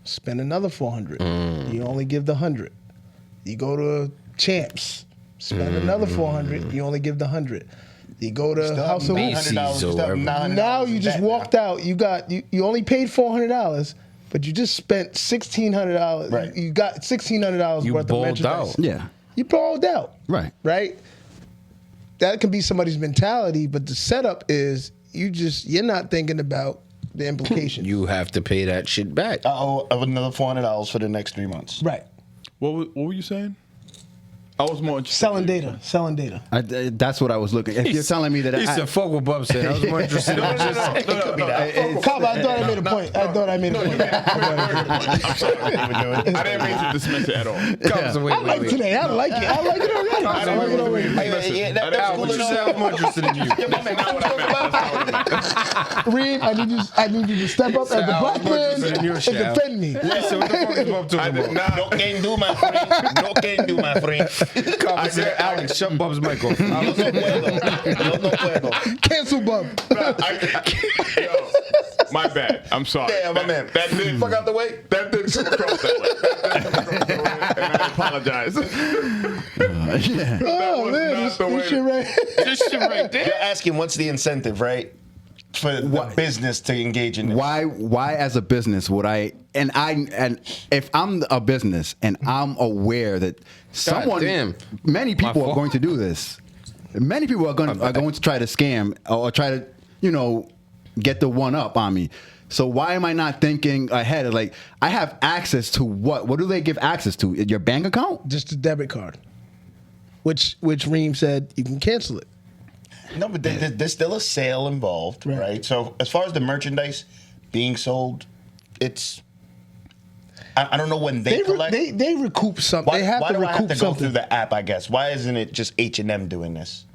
Spend another $400. You only give the $100. You go to Champs. Spend another $400. You only give the $100. You go to House of Hoops. Now you just walked out. You only paid $400, but you just spent $1,600. Right. You got $1,600 You worth of balled merchandise. out. Yeah. You balled out. Right. Right. That can be somebody's mentality, but the setup is you're not thinking about the implications. You have to pay that shit back. I owe another $400 for the next 3 months. Right. What were you saying? I was more interested. Selling data. That's what I was looking. If you're telling me that He said, "Fuck what Bub said." I was more interested in just. It could be that. Cop, I thought I made a point. I thought I made a point. I'm sorry. I didn't mean to dismiss it at all. Cops, wait, I like wait. today. I like it. I like it already. I I like it already. Yeah, that's Al, cool what you enough. said? I was more interested in you. Reem, I need you to step up as the black man in your and shaft. defend me. So what the fuck is Bub talking about? No can do, my friend. No can do, my friend. Cop said, "Alex, shut Bub's mic off." Yo no puedo. Cancel Bub. Yo, my bad. I'm sorry. Yeah, my man. That did Fuck out the way. That did come across that way. And I apologize. yeah. Oh was man, not the way this shit right. This shit right there. You're asking what's the incentive, right? For the business to engage in this. Why as a business would I and if I'm a business and I'm aware that many people are fault. going to do this. Many people are going to try to scam or try to, get the one up on me. So why am I not thinking ahead? Like I have access to what? What do they give access to? Your bank account? Just a debit card, which Reem said you can cancel it. No, but there's still a sale involved, right? So as far as the merchandise being sold, it's I don't know when they collect. They recoup something. Why, They have why to do I recoup have to go something. through the app? I guess why isn't it just H&M doing this?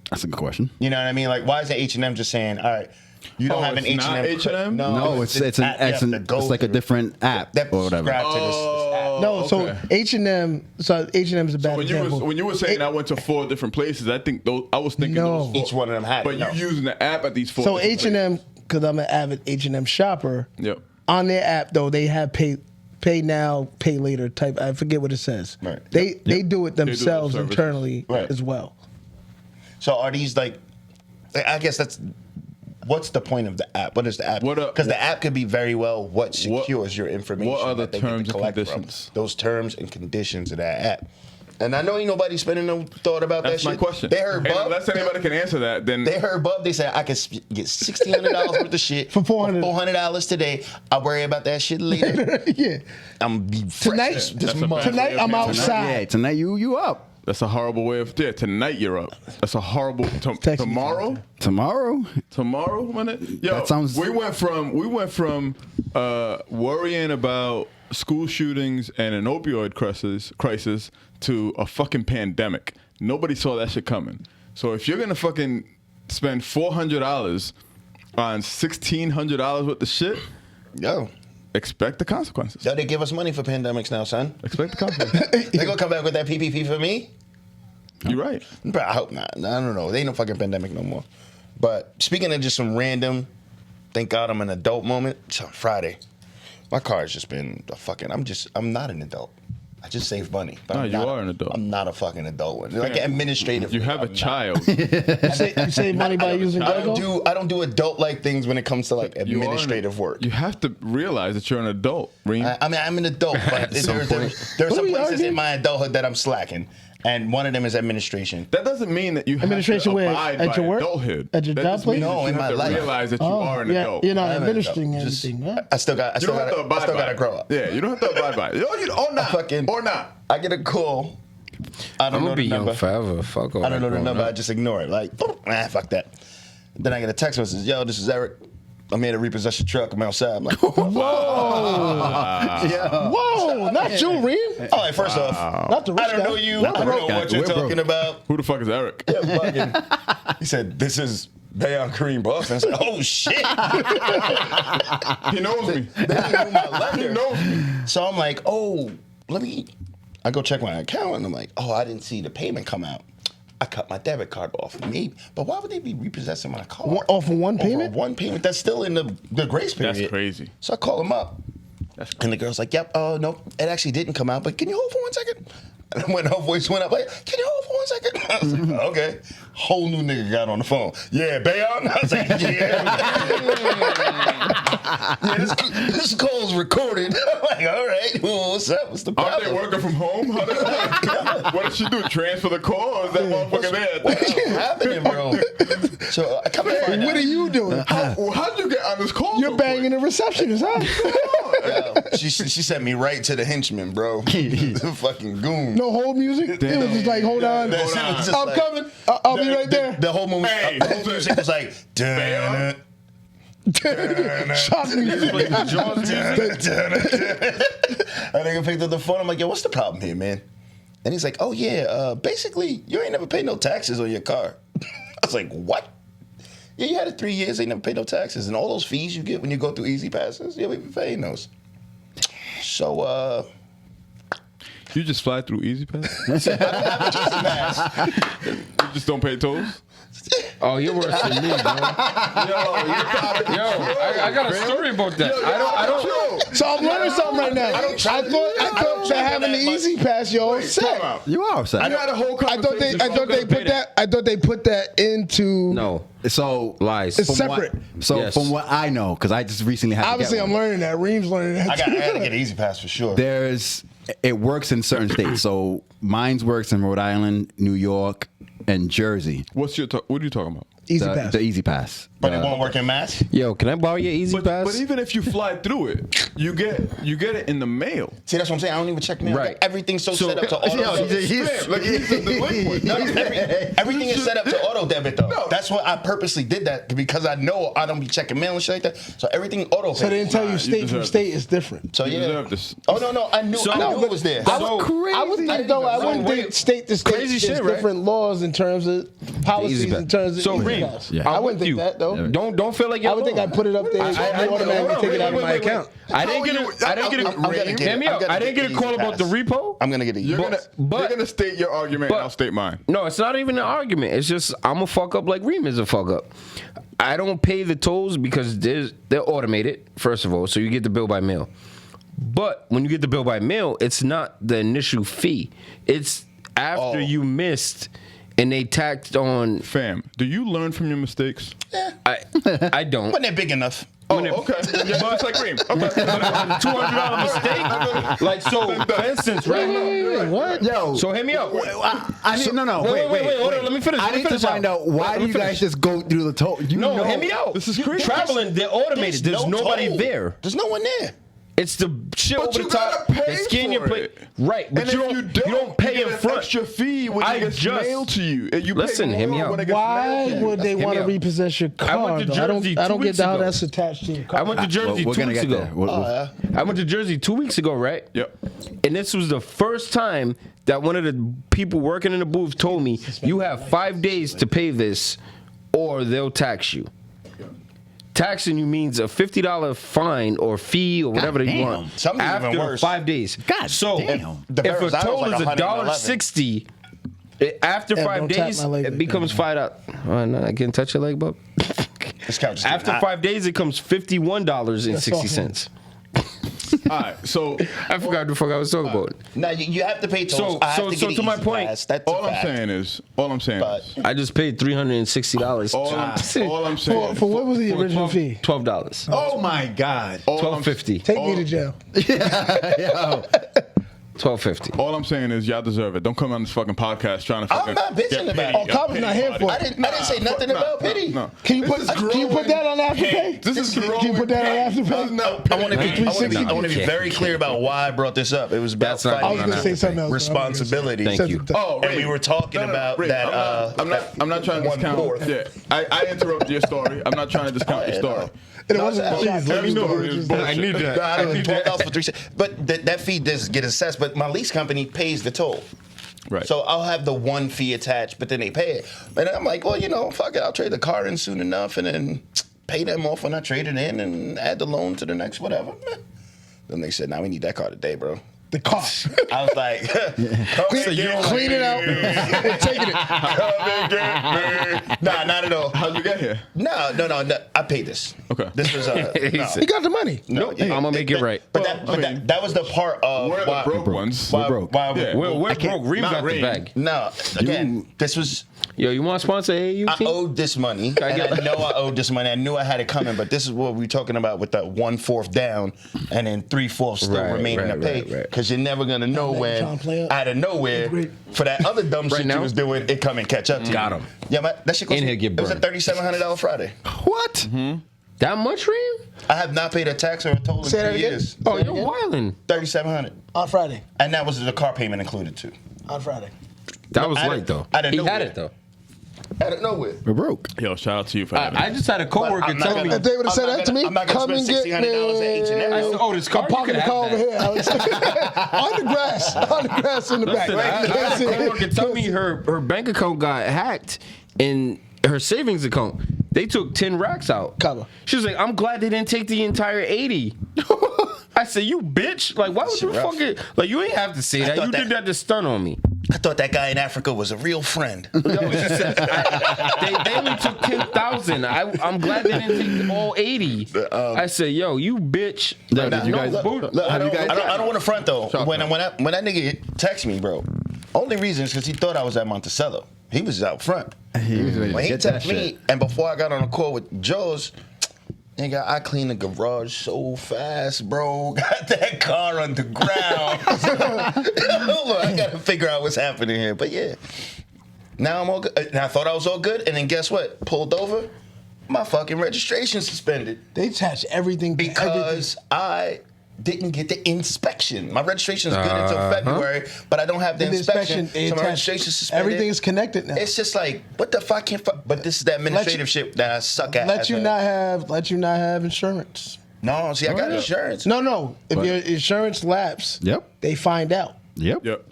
That's a good question. You know what I mean? Like why is it H&M just saying, all right, you don't have an it's not H&M? H&M? No, it's app you have to go like a through. different app That or whatever. subscribe to this app. No, so Okay. H&M. So H&M is a bad example. When you were saying I went to 4 different places, I was thinking No. those 4. Each one of them had But it, no. you using the app at these 4. So different H&M, because I'm an avid H&M shopper. Yep. On their app though, they have pay now, pay later type. I forget what it says. Right. They do it themselves services. internally Right. as well. So are these like? I guess that's. What's the point of the app? What is the app? What Because the app could be very well what secures your information. what are the that they get to terms and collect from. conditions? Those terms and conditions of that app. And I know ain't nobody spending no thought about That's that my shit. question. They heard And Bub. unless anybody can answer that, then They heard Bub. They said I could get $1,600 worth of shit For $400. $400 today. I'll worry about that shit later. Yeah. I'm be Tonight- fresh this That's a month. bad Tonight way of I'm answering that. outside. Yeah, tonight you up. That's a horrible way of tonight you're up. That's a horrible Text me tomorrow. Tomorrow? Yo, That sounds- we went from worrying about school shootings and an opioid crisis to a fucking pandemic. Nobody saw that shit coming. So if you're gonna fucking spend $400 on $1,600 worth of shit, Yo. expect the consequences. Yo, they give us money for pandemics now, son. Expect the consequences. They gonna come back with that PPP for me? You're right. But I hope not. I don't know. They ain't no fucking pandemic no more. But speaking of just some random, thank God I'm an adult moment. It's on Friday. My car has just been a fucking. I'm not an adult. I just save money. But No, I'm you not are an adult. I'm not a fucking adult one. Like administrative. You have a child. You save money by using Go-Go? I don't do adult like things when it comes to like You are administrative work. You have to realize that you're an adult, Reem. I mean, I'm an adult, but there some are point. some Who we places arguing? in my adulthood that I'm slacking, and one of them is administration. That doesn't mean that you have Administration to where? abide At by your work? adulthood. At your That job just means place? No, that you in have my to life. realize that you are an adult. You're not I'm an administering adult. Just- anything, right? I still got. I You still don't have to got. abide I still by got to it. grow up. Yeah, you don't have to abide by it. Or not. Fucking- Or not. I get a call. I don't I'm know gonna the be number. young forever. Fuck all I don't know that the growing number. up. I just ignore it. Like, fuck that. Then I get a text message. Yo, this is Eric. I'm here to repossess your truck. I'm outside. I'm like, Whoa, not you, Reem. all right. First off, Not the rich I don't guy. know you. Not I the don't rich know guy. what you're We're broke. talking about. Who the fuck is Eric? Yeah, fucking. He said, "This is Bayon Kareem Boston." I said, "Oh shit." He knows me. Then he knew my lender. He knows me. So I'm like, oh, I go check my account and I'm like, oh, I didn't see the payment come out. I cut my debit card off. Maybe, but why would they be repossessing my car? Off of one payment? One payment that's still in the grace period. That's crazy. So I call him up. And the girl's like, yep, no, it actually didn't come out, but can you hold for 1 second? And when her voice went up, like, can you hold for 1 second? I was like, okay. Whole new nigga got on the phone. Yeah, Bayon? I was like, yeah. This call's recorded. I'm like, all right, well, what's up? What's the Aren't they problem? working from home? How does that, what did she do? Transfer the call? Or is that motherfucker there? What's happening, bro? So I come to find What out. are you doing? How'd you get on this call? You're so banging the receptionist, huh? Yo, she sent me right to the henchman, bro. The fucking goon. No hold music? It was just like, hold on. That's it. It's just I'm like- coming. I'll be right there. The whole movie, Hey, the whole music was like, dun, Shock music. I think I picked up the phone. I'm like, yo, what's the problem here, man? And he's like, oh yeah, basically, you ain't never paid no taxes on your car. I was like, what? Yeah, you had it 3 years, ain't never paid no taxes, and all those fees you get when you go through Easy Passes, yeah, we be paying those. So, You just fly through Easy Pass? I don't have an Easy Pass. You just don't pay tolls? Oh, you're worse than me, bro. Yo, I got a story about that. I don't. So I'm learning something right now. I thought that having the easy pass, yo, set. You are upset. I had a whole I thought they conversation. put that into. No. So Lies. It's from separate. Yes. from what I know, because I just recently had Obviously, to I'm get one. learning that. Reem's learning that. I had to get an Easy Pass for sure. It works in certain states. So mine's works in Rhode Island, New York, and Jersey. What are you talking about? Easy the, pass. the Easy Pass. But it won't work in Mass? Yo, can I borrow your Easy Pass? But even if you fly through it, you get it in the mail. See, that's what I'm saying. I don't even check mail. Right. Everything's so set up to auto. Like he's a delinquent. Everything is set up to auto debit though. That's what I purposely did that because I know I don't be checking mail and shit like that. So everything auto. So they didn't tell you you state from deserve state is different. So You yeah. deserve this. Oh no, I knew it was there. I would think though. I wouldn't wait. think state to state Crazy there's shit, right? different laws in terms of policies Easy in terms of So, Easy Reem, Pass. Yeah. I I'm wouldn't with think you. that though. Don't feel like you're I would think alone. I'd put it up there. I automatically take it out of my account. I didn't get Hear me out. I didn't get a call about the repo. I'm gonna get You're But- gonna state your argument, and I'll state mine. No, it's not even an argument. It's just I'm a fuck up like Reem is a fuck up. I don't pay the tolls because they're automated, first of all, so you get the bill by mail. But when you get the bill by mail, it's not the initial fee. It's after you missed and they tacked on. Fam, do you learn from your mistakes? I don't. When they're big enough. Oh, okay. Yeah, just like Reem. Okay. $200 mistake. Like so, for instance, right? What? Yo. So hit me up. I need, no. Wait, hold on. Let me finish. I need to find out why do you guys just go through the toll? You No, know, hit me out. This is crazy. Traveling, they're automated. There's no nobody toll. there. There's no one there. It's the shit But over you the top. gotta pay They scan your for plate. it. Right, but And you if don't pay you in get an front. extra fee when I it gets just- mailed to you. And you Listen, pay hear me more out. when it gets Why mailed to you. would they Hear me want to out. repossess your I went car? to though? Jersey I don't 2 get weeks how ago. that's attached to your car. I went to Jersey we're 2 gonna weeks get ago. there. We'll- I went to Jersey 2 weeks ago, right? Yep. And this was the first time that one of the people working in the booth told me, you have 5 days to pay this or they'll tax you. taxing you means a $50 fine or fee or whatever God you damn. want Something even after worse. 5 days. God so damn. The if a Verrazano toll was is like $1.60, after Yeah, 5 don't tap days my leg it like becomes that. $5. Oh, no, I can't touch your leg, bub. This couch is After hot. 5 days, it comes $51.60. All right, so I forgot what the fuck I was talking about. Now you have to pay tolls. I have to get to an my easy point, pass. That's a all I'm fact. saying is, But I just paid $360. all I'm saying, For what was the original fee? $12. Oh my God. $12.50. Take me to jail. Yo. $12.50. all I'm saying is y'all deserve it. Don't come on this fucking podcast trying to fucking. I'm not bitching get about pity. it. Oh, Cobb's not here for it. I didn't say nothing about pity. No. Can you This put is growing that on Afterpay? This is growing Can you put that on pain. Afterpay? No, I want to be. I want to be can't. very clear about why I brought this up. It was about That's not- I was fighting going to say something else. responsibility. Thank you. Oh, And we were talking about Reem, that. I'm not trying to discount. 1/4. Yeah, I interrupted your story. I'm not trying to discount your story. And it wasn't a shot. let me know. It was just- I need that. I don't know, $12 for 3 cents. But that fee does get assessed. But my lease company pays the toll. Right. So I'll have the one fee attached, but then they pay it. And I'm like, well, fuck it. I'll trade the car in soon enough and then pay them off when I trade it in and add the loan to the next whatever. Then they said, we need that car today, bro. The car. I was like, Clean it out. We're taking it. Nah, not at all. How'd you get here? No. I paid this. Okay. This was no. He got the money. No, I'm gonna make it right. But, Well, that was the part of We're the broke ones. Why, We're broke. why- Yeah. We're broke. Reem not got the Reem. bag. No, again, this was. Yo, you want to sponsor AAU I team? owed this money, I and get- I know I owed this money. I knew I had it coming, but this is what we're talking about with that 1/4 down, and then 3/4 still Right, remaining to pay. right, right. Because you're never gonna know Trying when, to play up. out of nowhere, for that other dumb shit now? you was doing, it come and catch up to you. Got 'em. Yeah, that shit cost And me. he'll get It was a burned. $3,700 Friday. What? That much, Reem? I have not paid a tax or a toll in Say that 3 again? years. Oh, you're wildin'. $3,700, On Friday. and that was the car payment included too. On Friday. That was I light didn't- though. I didn't He know had it. it though. Out of nowhere. We're broke. Yo, shout out to you for having I it. just had a coworker I'm not tell me. gonna- If they would have said I'm that to not me, gonna- I'm not gonna come and spend get me. $1,600 at H&M. I said, oh, this car. I'm You parking could the have car over that. here, Alex. On the grass. On the grass in the back. Listen, I had a coworker tell me her bank account got hacked and her savings account. They took 10 racks out. Cover. She was like, I'm glad they didn't take the entire 80. I said, you bitch. Like, why would you rough. fucking. Like, you ain't have to say that. thought You did that to stun on me. I thought that guy in Africa was a real friend. Yo, she said, they only took 10,000. I'm glad they didn't take all 80. I said, yo, you bitch. Yo, Like, did you no, guys- boot- Look, I Have you don't, guys- I don't want to front though. Talk When that nigga text me, bro, only reason is because he thought I was at Monticello. He was out front. He was ready to When he get that texted me, shit. and before I got on the call with Joe's, nigga, I cleaned the garage so fast, bro. Got that car underground. Hold on, I gotta figure out what's happening here. But yeah, now I'm all good. And I thought I was all good, and then guess what? Pulled over, my fucking registration suspended They attach everything because I didn't get the inspection. My registration is good until February, but I don't have the inspection. they So my attach- registration suspended. Everything is connected now. It's just like, what the fuck? But this is the administrative shit that I suck at. Let as you a- not have insurance. No, see, I got insurance. No. If But- your insurance lapse, Yep. they find out. Yep. Yep.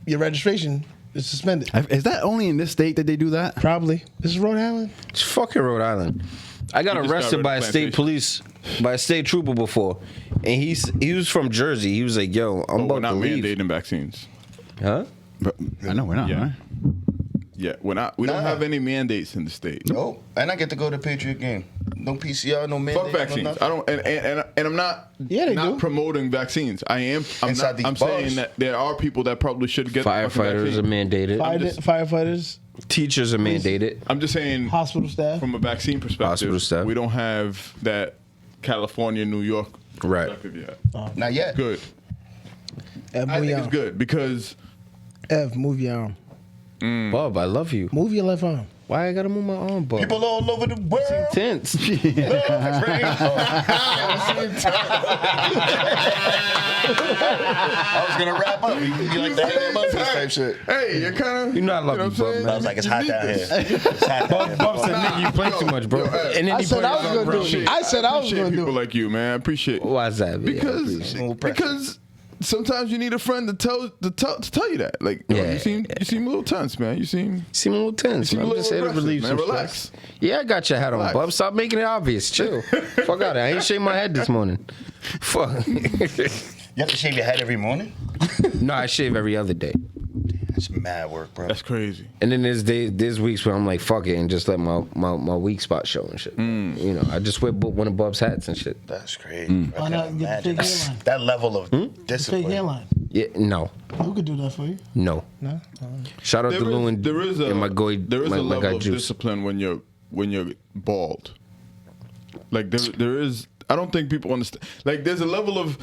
Your registration is suspended. Is that only in this state that they do that? Probably. This is Rhode Island. It's fucking Rhode Island. I got You just arrested got by a rid of state police, by a state trooper before, and he was from Jersey. He was like, "Yo, I'm We're about not to leave." mandating vaccines. Huh? But I know we're not. Yeah. Right? Yeah, we're not. We don't Nah. have any mandates in the state. Oh, and I get to go to Patriot game. No PCR, no mandate. Fuck vaccines. No I don't, and I'm not. Yeah, they not do. promoting vaccines. I'm Inside these I'm bars. saying that there are people that probably should get the fucking Firefighters are vaccine. mandated. just- Firefighters, Teachers are mandated. I'm just saying, hospital staff. from a vaccine Hospital perspective, staff. we don't have that California, New York Right. perspective yet. Not yet. Good. Ev, I move think your it's arm. good because Ev, move your arm. Bob, I love you. Move your left arm. Why I gotta move my arm, Bob? People all over the world. Tense. I was gonna wrap up. You like the Hanging Monkeys type shit. hey, you're kind of. You know I love you, Bob, man. I was like, it's hot down here. It's hot down here. Bob said, "Nigga, you play too much, bro." And then I he said put I his was arm gonna around do me. it. I said I was appreciate gonna do people it. like you, man. I appreciate. Why's that? Because No pressure. because sometimes you need a friend to tell you that. Like, yo, Yeah, you seem a little tense, man. You seem a little tense, seem man. a I'm just little here to relieve aggressive, some man. stress. Relax. Yeah, I got your hat on, Relax. bub. Stop making it obvious. Chill. Fuck out of it. I ain't shaved my head this morning. Fuck. You have to shave your head every morning? No, I shave every other day. That's mad work, bro. That's crazy. And then there's weeks where I'm like, fuck it, and just let my weak spot show and shit. You know, I just wear one of Bub's hats and shit. That's crazy. I Why can't not get the imagine fake hairline? that level of Fake discipline. hairline. Yeah, no. Who could do that for you? No. No. Shout out to Lou and there is a my guy, there is my a level guy of Juice. discipline when you're bald. Like there is. I don't think people understand. Like there's a level of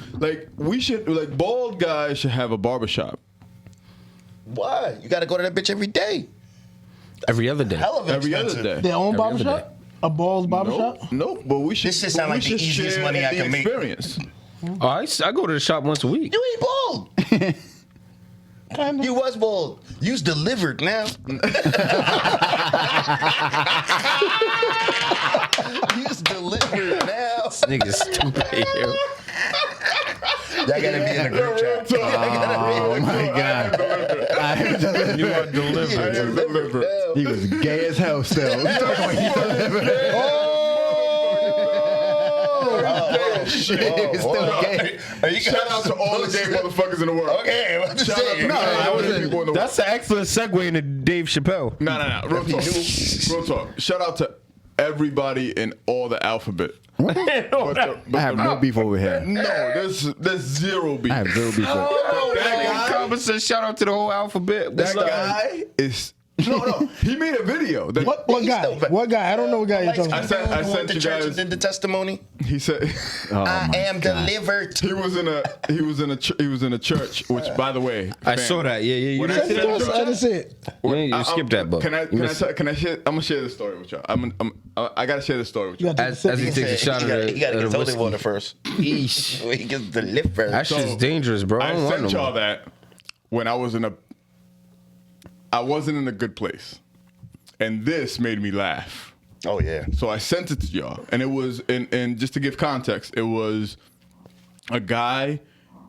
bald guys should have a barbershop. Why? You got to go to that bitch every day. Every other day. Hell of Every expensive. other day. Their own Every other barbershop? A ball's barbershop? Nope. But we should. This just sound but we like the should easiest share money I the can make. experience. Oh, I go to the shop once a week. You ain't bald. Kinda. You was bald. You's delivered now. You's delivered now. This nigga's stupid, yo. Y'all gotta be in the group chat. Y'all gotta be in Oh the my group God. I am delivered. You are delivered. You're delivered now. He was gay as hell still. Shit. Still gay. Shout out to all the gay motherfuckers in the world. Okay, what to Shout out say? to all the gay people in the world. That's an excellent segue into Dave Chappelle. No. Real talk. Real talk. Shout out to everybody in all the alphabet. I have no beef over here. No, there's zero beef. I have zero beef over That guy, Said shout out to the whole alphabet. that guy is no. He made a video. That What guy? What guy? I don't know what guy you're talking I about. sent- I Who went sent to you church guys- and did the testimony. He said I am delivered. he was in a church. Which, by the way, I saw that. Yeah. You When I didn't see said that? church- I just said. You skipped that, bub. Can I You missed it. share? I'm gonna share this story with y'all. I gotta share this story with You y'all. got to take As a he sip. takes a shot You of gotta the get holy whiskey. water first. Eesh. He gets delivered. That shit's dangerous, bro. I I don't want sent no y'all more. that when I wasn't in a good place, and this made me laugh. Oh yeah. So I sent it to y'all, and it was, and just to give context, it was a guy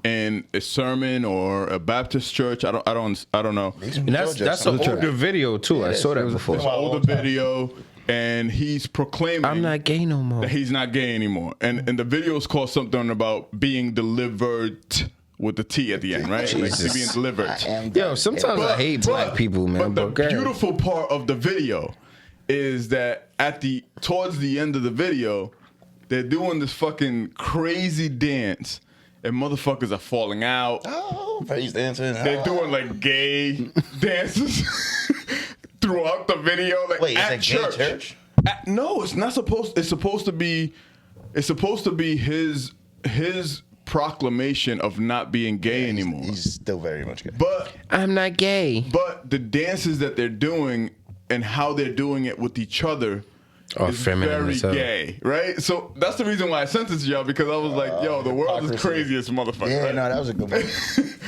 in a sermon or a Baptist church. I don't know. And that's an older video too. I saw that before. It's an older video, and he's proclaiming I'm not gay no more. that he's not gay anymore. And the video is called something about being delivered with the T at the end, right? Like Jesus. being delivered. Yo, sometimes I hate black people, man. But the go ahead. beautiful part of the video is that towards the end of the video, they're doing this fucking crazy dance, and motherfuckers are falling out. Oh, praise dancing. They're doing like gay dances throughout the video. Like Wait, at is it gay church? No, it's not supposed. It's supposed to be his proclamation of not being gay anymore. He's still very much gay. But I'm not gay. the dances that they're doing and how they're doing it with each other is feminine very as hell. gay, right? So that's the reason why I sent it to y'all, because I was like, yo, the world is hypocrisy. crazy as a motherfucker. Yeah, right? no, that was a good one.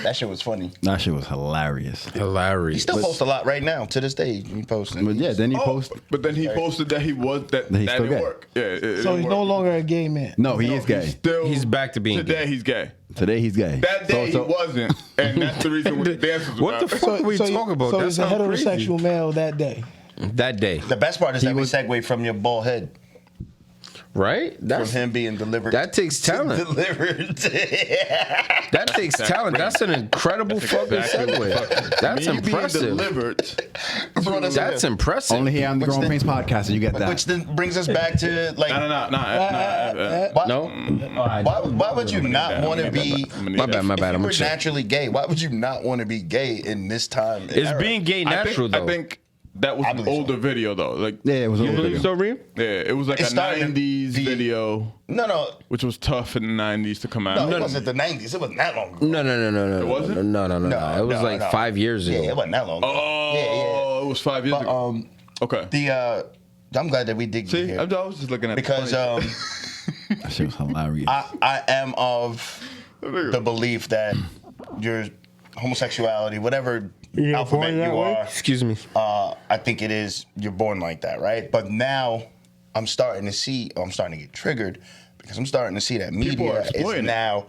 That shit was funny. That shit was hilarious. Hilarious. He still posts a lot right now to this day. He posting. But yeah, then he posted. But then he posted that he was that He's that still didn't gay. work. Yeah, it So didn't he's work. no longer a gay man. No, he is gay. He's back to being today. gay. He's gay. Today he's gay. That day he wasn't, and that's the reason what the dance was What the about. fuck are we talking about? So That he's a sounds crazy. heterosexual male that day. That day, The best part is that we segue from your bald head right? from That's him being delivered. that takes talent. Delivered. That takes talent. That's an incredible fucking segue. That's Me being impressive. delivered. Brought us That's in. impressive. Only here on the Which Grown then- Pains podcast, and you get that. Which then brings us back to like. No. Why, No, why would you not want to be? my bad. If I'm you were a chick. naturally gay, why would you not want to be gay in this time? and Is era? being gay natural I though? think that was I an believe so. older video though. Like Yeah, it was you over believe video. so, Reem? yeah, it was like It a started 90s the- video, No, which was tough in the 90s to come out. it wasn't the 90s. It wasn't that long ago. No. It wasn't? No. It was like 5 years ago. Yeah, it wasn't that long ago. Oh, it was 5 years But, ago. Okay. I'm glad that we did get See, here I was just looking at because That shit was hilarious. I am of the belief that your homosexuality, whatever alphabet you are, Excuse me. I think it is you're born like that, right? But now I'm starting to get triggered because I'm starting to see that People are media is exploiting it. now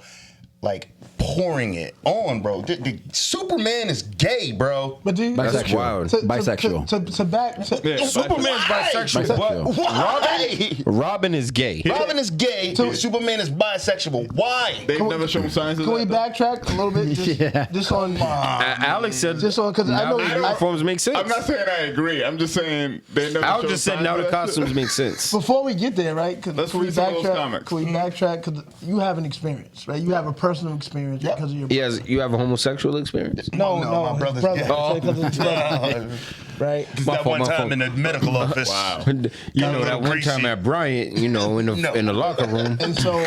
like pouring it on, bro. The Superman is gay, bro. But do you, That's wild. Bisexual. To back. To, Yeah, Superman's bisexual. Bisexual. Why? Robin is gay. Robin is gay. Superman is bisexual. Why? They've never shown signs of Can we that. backtrack a little bit? Just on. Alex said Just on because I now know the uniforms make sense. I'm not saying I agree. I'm just saying they never. Al showed just said signs now of the that costumes shit. make sense. Before we get there, right? Let's can we read some of those backtrack? comics. Can we backtrack? Because you have an experience, right? You have a personal experience because of your. You have a homosexual experience? No, my his brother's brother. gay. I say 'cause of his brother. Right? That one time in the medical office. Wow. You know little that one greasy. time at Bryant, you know, in the locker room. And so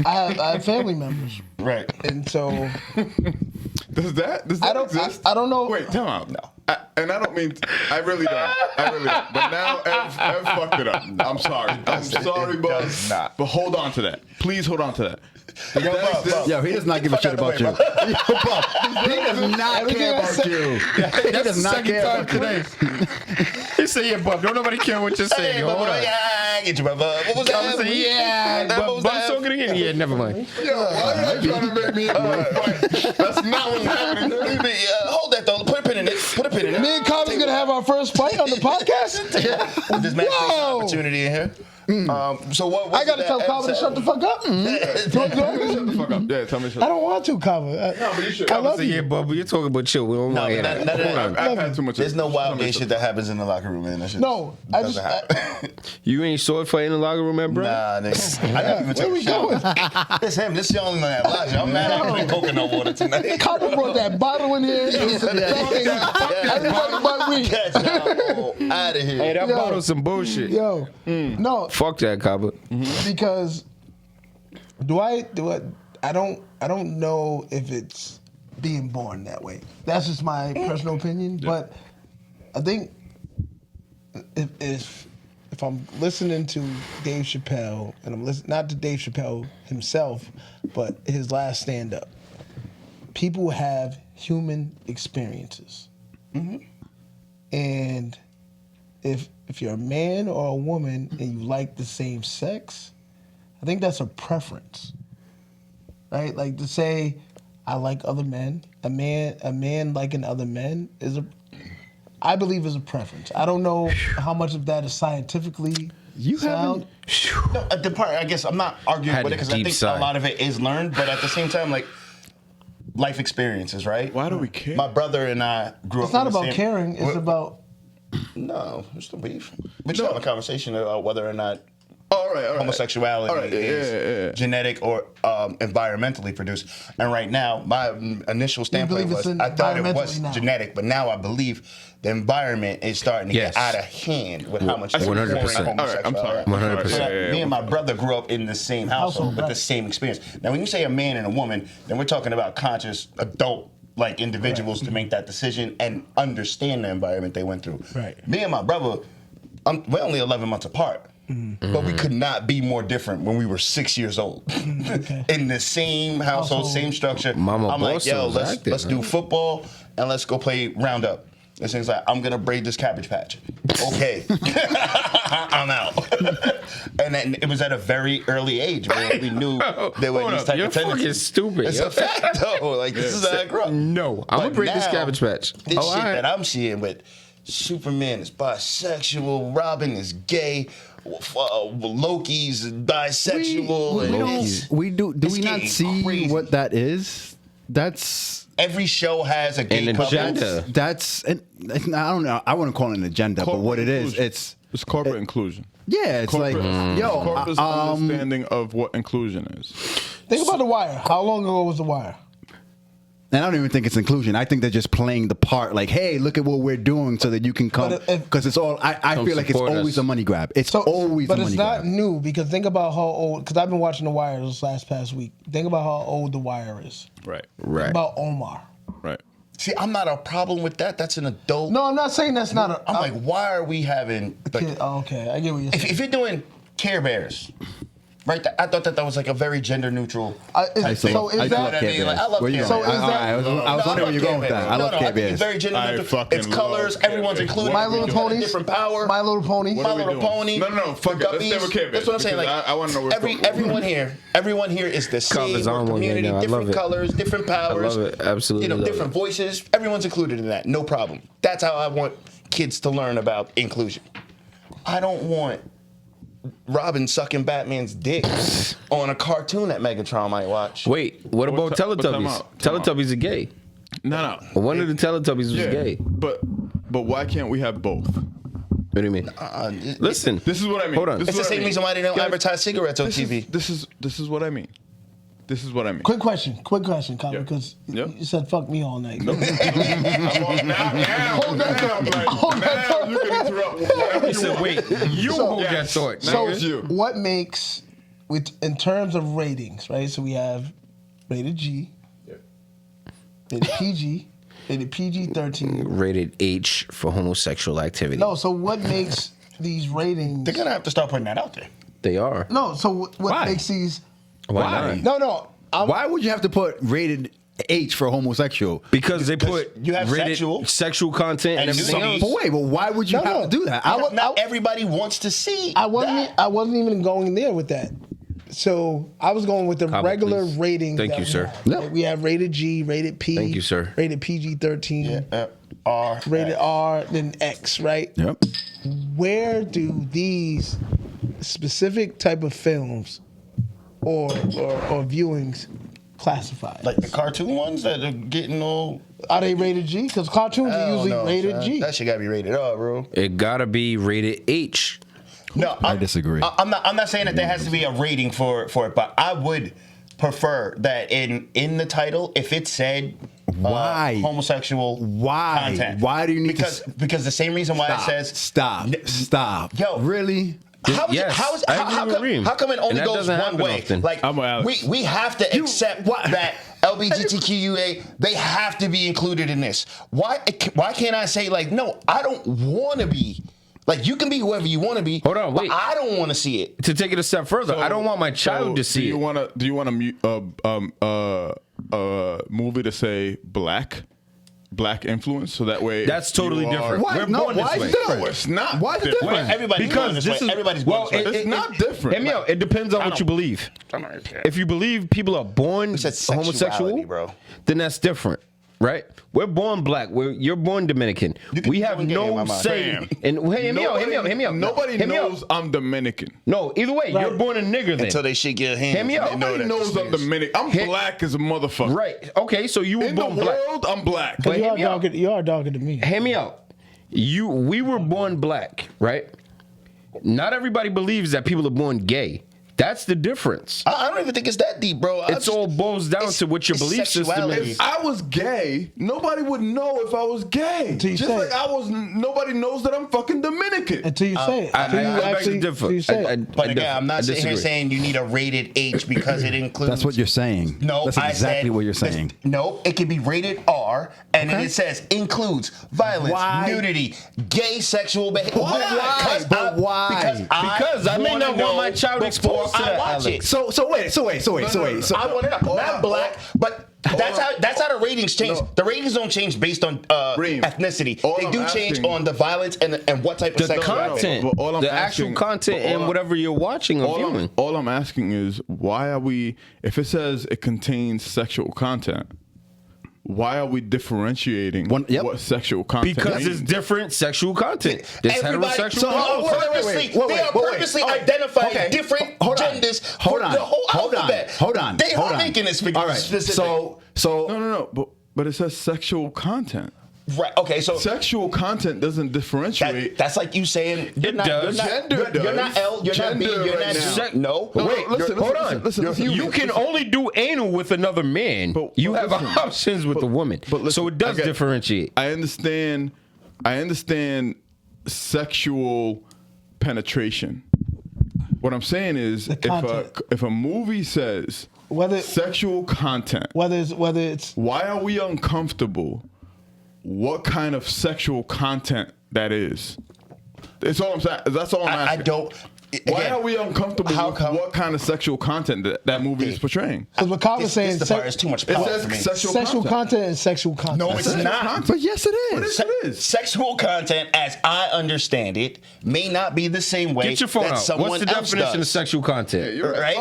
I have family members, Right. and so Does that I don't- exist? I don't know. Wait, time out. No. And I don't mean. I really don't. But now Ev fucked it up. I'm sorry. I'm sorry, It Buzz. does not. But hold on to that. Please hold on to that. Yo, Bob, Yo, he does not give a shit about you. Yo, Bob, he does not care about you. He does not care about you. He said, "Yeah, Bob, don't nobody care what you're saying." Hey, Hold Bubba, on. yeah, I get you, Bubba. What was I that? said, "Yeah, What was Bob's that? talking again." Yeah, never mind. Yo, why are you trying to make me? That's not what's happening. Hold that though. Put a pin in it. Put a pin in it. me and Colin's gonna have our first fight on the podcast. This man takes an Whoa. opportunity in here. So what? I gotta tell Colin to shut the fuck up. Shut the fuck up. Yeah, tell me. I don't want to, Colin. No, but you should. I I love said, you. "Yeah, Bob, you're talking about chill. We don't No, want to hear but that." that- Hold on. I've had too much. There's no wild gay shit that happens in the locker room, man. That shit No, I doesn't just- happen. You ain't sword fighting in the locker room, at bro? Nah, nigga. I never even Where took we a shower. going? It's him. This is the only one that logic. I'm mad I drink coconut water tonight. Colin brought that bottle in here. Everybody but me. Get y'all out of Hey, here. that Yo. bottle's some bullshit. Yo, no, Fuck that, Copper. because I don't know if it's being born that way. That's just my personal opinion. But I think if I'm listening to Dave Chappelle, and I'm listening not to Dave Chappelle himself, but his last stand up, people have human experiences. And if you're a man or a woman and you like the same sex, I think that's a preference, right? Like to say, I like other men. A man liking other men I believe is a preference. I don't know how much of that is scientifically sound. No, the part, I guess I'm not arguing Had with it a because I deep think sigh. a lot of it is learned, but at the same time, like life experiences, right? Why do we care? My brother and I grew It's up. not in the about same- caring. It's about No, it's the beef. We're just having a conversation about whether or not All right. homosexuality All right, is genetic or environmentally produced. And right now, my initial standpoint believe it's was I thought it was environmentally now. genetic, but now I believe the environment is starting to Yes. get out of hand with how much 100%. All All right, I'm sorry. 100%. Me and my brother grew up in the same household with right. the same experience. Now, when you say a man and a woman, then we're talking about conscious adult like individuals to make that decision and understand the environment they went through. Right. Me and my brother, we're only 11 months apart. But we could not be more different when we were 6 years old. In the same household, same structure. Mama I'm like, Boston yo, was let's active, do huh? football and let's go play roundup. This thing's like, I'm gonna braid this cabbage patch. Okay. I'm out. And then it was at a very early age where we knew there were Hold these up, type you're of tendencies. fucking stupid, It's yo. a fact though. Like this is how I grew up. No, I'm gonna But break this now, Cabbage Patch. This Oh, shit all right. that I'm seeing with Superman is bisexual, Robin is gay, Loki's bisexual. and it's- Do it's we not getting see crazy. what that is? That's Every show has a gay An couple. agenda. that's and I don't know. I wouldn't call it an agenda, but what it is, Inclusion. It's corporate inclusion. yeah, it's like corporate understanding of what inclusion is. think about The Wire. How long ago was The Wire? and I don't even think it's inclusion. I think they're just playing the part, like, hey, look at what we're doing, so that you can come. But if- Because it's all. I Come feel like it's support always us. a money grab. It's always but a it's money not grab. new because think about how old. Because I've been watching The Wire this past week. Think about how old The Wire is. Right. Right. Think about Omar. Right. See, I'm not a problem with that. That's an adult. No, I'm not saying that's not a. I'm like, why are we having? Like, kid. Oh, okay, I get what you're saying. if you're doing Care Bears, right? I thought that was like a very gender neutral. I used to love Care I love Where you Care going? Bears. I was wondering where you're going with that. I love Care I think Bears. it's very gender I neutral. fucking It's colors. love Care Everyone's Bears. included. My Little Everyone's got a Ponies. different power. My Little Pony. What My are we Little doing? Pony. No, fuck it. Let's stay with Care Bears. That's what I'm saying. Like, I want to know where it's going. everyone here is the same. Covers on one right Community, now. I love different it. colors, different powers. I love it. Absolutely love different it. voices. Everyone's included in that. No problem. That's how I want kids to learn about inclusion. I don't want Robin sucking Batman's dick on a cartoon that Megatron might watch. Wait, what about time Teletubbies? out. Time out. Teletubbies are gay. No. One of the Teletubbies was Yeah, gay. but why can't we have both? What do you mean? Listen, This is what I mean. Hold on. This It's is the what I same mean. reason why they don't Guys, advertise cigarettes on this TV. This is what I mean. This is what I mean. Quick question, Colin, Yep. because Yep. you said fuck me all night. Now, you can interrupt. he said, wait, you hold that thought. So, was you. what makes, in terms of ratings, right? So we have rated G, rated PG, rated PG-13. Rated H for homosexual activity. No, so what makes these ratings? They're gonna have to start putting that out there. They are. No, so what Why? makes these? Why not? No. Why would you have to put rated H for homosexual? Because they put you have rated sexual content and and everything nudity. else. But wait, but why would you No, have no. to do that? Not everybody wants to see. I wasn't even going there with that. So I was going with the Cobble, regular please. rating. Thank that you, we sir. have. Yeah. Like, we have rated G, rated P. Thank you, sir. Rated PG-13. R. Rated R, then X, right? Yep. Where do these specific type of films or viewings classify? Like the cartoon ones that are getting all. Are they rated G? Because cartoons are usually rated G. That shit gotta be rated R, bro. It gotta be rated H. No, I disagree. I'm not saying that there has to be a rating for it, but I would prefer that in the title, if it said Why? homosexual Why? content. Why do you need because the same reason why it says Stop. Yo. Really? Yes, I agree with Reem. How come it And only that goes doesn't one happen way? often. Like I'm with Alex. we have to accept that LGBTQIA they have to be included in this. Why can't I say like no? I don't want to be. Like you can be whoever you want to be. Hold on, wait. But I don't want to see it. To take it a step further, I don't want my child to see do you it. Do you want a movie to say black influence, so that way That's totally you are- different. Why? We're No, born why this is way. it different? No, it's not. Why is it different. different? Everybody's Because going this this way. is Everybody's well, going this way. It's not different. Hear me out. It depends on what you believe. If you believe people are born said homosexual, sexuality, bro. then that's different, right? We're born black. You're born Dominican. You can We be have born gay in no my mind. say. Fam. And hey, hear me out. Nobody Hear me out. knows I'm Dominican. No, either way, you're born a nigger then. Until they shake your hand. Hear me out. Nobody knows I'm Dominican. I'm black as a motherfucker. Right. Okay, so you were In the born black. world, I'm black. But you hear are me out. darker. You are darker than me. Hear me out. We were born black, right? Not everybody believes that people are born gay. That's the difference. I don't even think it's that deep, bro. It's all boils down to what your it's belief system sexuality. is. If I was gay, nobody would know if I was gay. Until you Just say like it. nobody knows that I'm fucking Dominican. Until you say it. I Until you beg to actually differ. until you say it. But again, I'm not sitting here disagree. saying you need a rated H because it includes. That's what you're saying. No, that's I exactly said what you're saying. No, it can be rated R, and then it says includes violence, Why? nudity, gay sexual behavior. Why? But why? Because I may not want my child exposed to I that, watch Alex. it. So wait. So I want it not black, but that's how the ratings change. No. The ratings don't change based on Reem, ethnicity. all They I'm do change asking- on the violence and what type of The sexuality. content, But all I'm the actual asking- content, but all and I'm- whatever you're watching or viewing. All I'm asking is, why are we, if it says it contains sexual content, why are we differentiating what sexual content Because means? it's different sexual content. There's heterosexual. So they are purposely identifying Okay. different Hold on. genders Hold for on. the whole Hold on. alphabet. Hold on. They Hold are on. making it All right. specific. So No, but it says sexual content. Right. Okay. So Sexual content doesn't differentiate. that's like you saying you're It not. does. You're not L. You're not B. Gender You're right not now. G. No. No, Wait, listen, hold on. listen, You can only do anal with another man. But You have listen. options with the woman. but listen, So it does I get- differentiate. I understand sexual penetration. What I'm saying is, content. if a movie says Whether- sexual content, Whether it's why are we uncomfortable? What kind of sexual content that is? That's all I'm saying. That's all I'm asking. I don't. Why are we uncomfortable with what kind of sexual content that movie is portraying? Because what Kyle was saying, This the part is too much It power says for me. sexual content and sexual content. No, it's not. But yes, it is. It is. Sexual content, as I understand it, may not be the same way Get your phone that out. someone What's the else definition of does. sexual content? Right?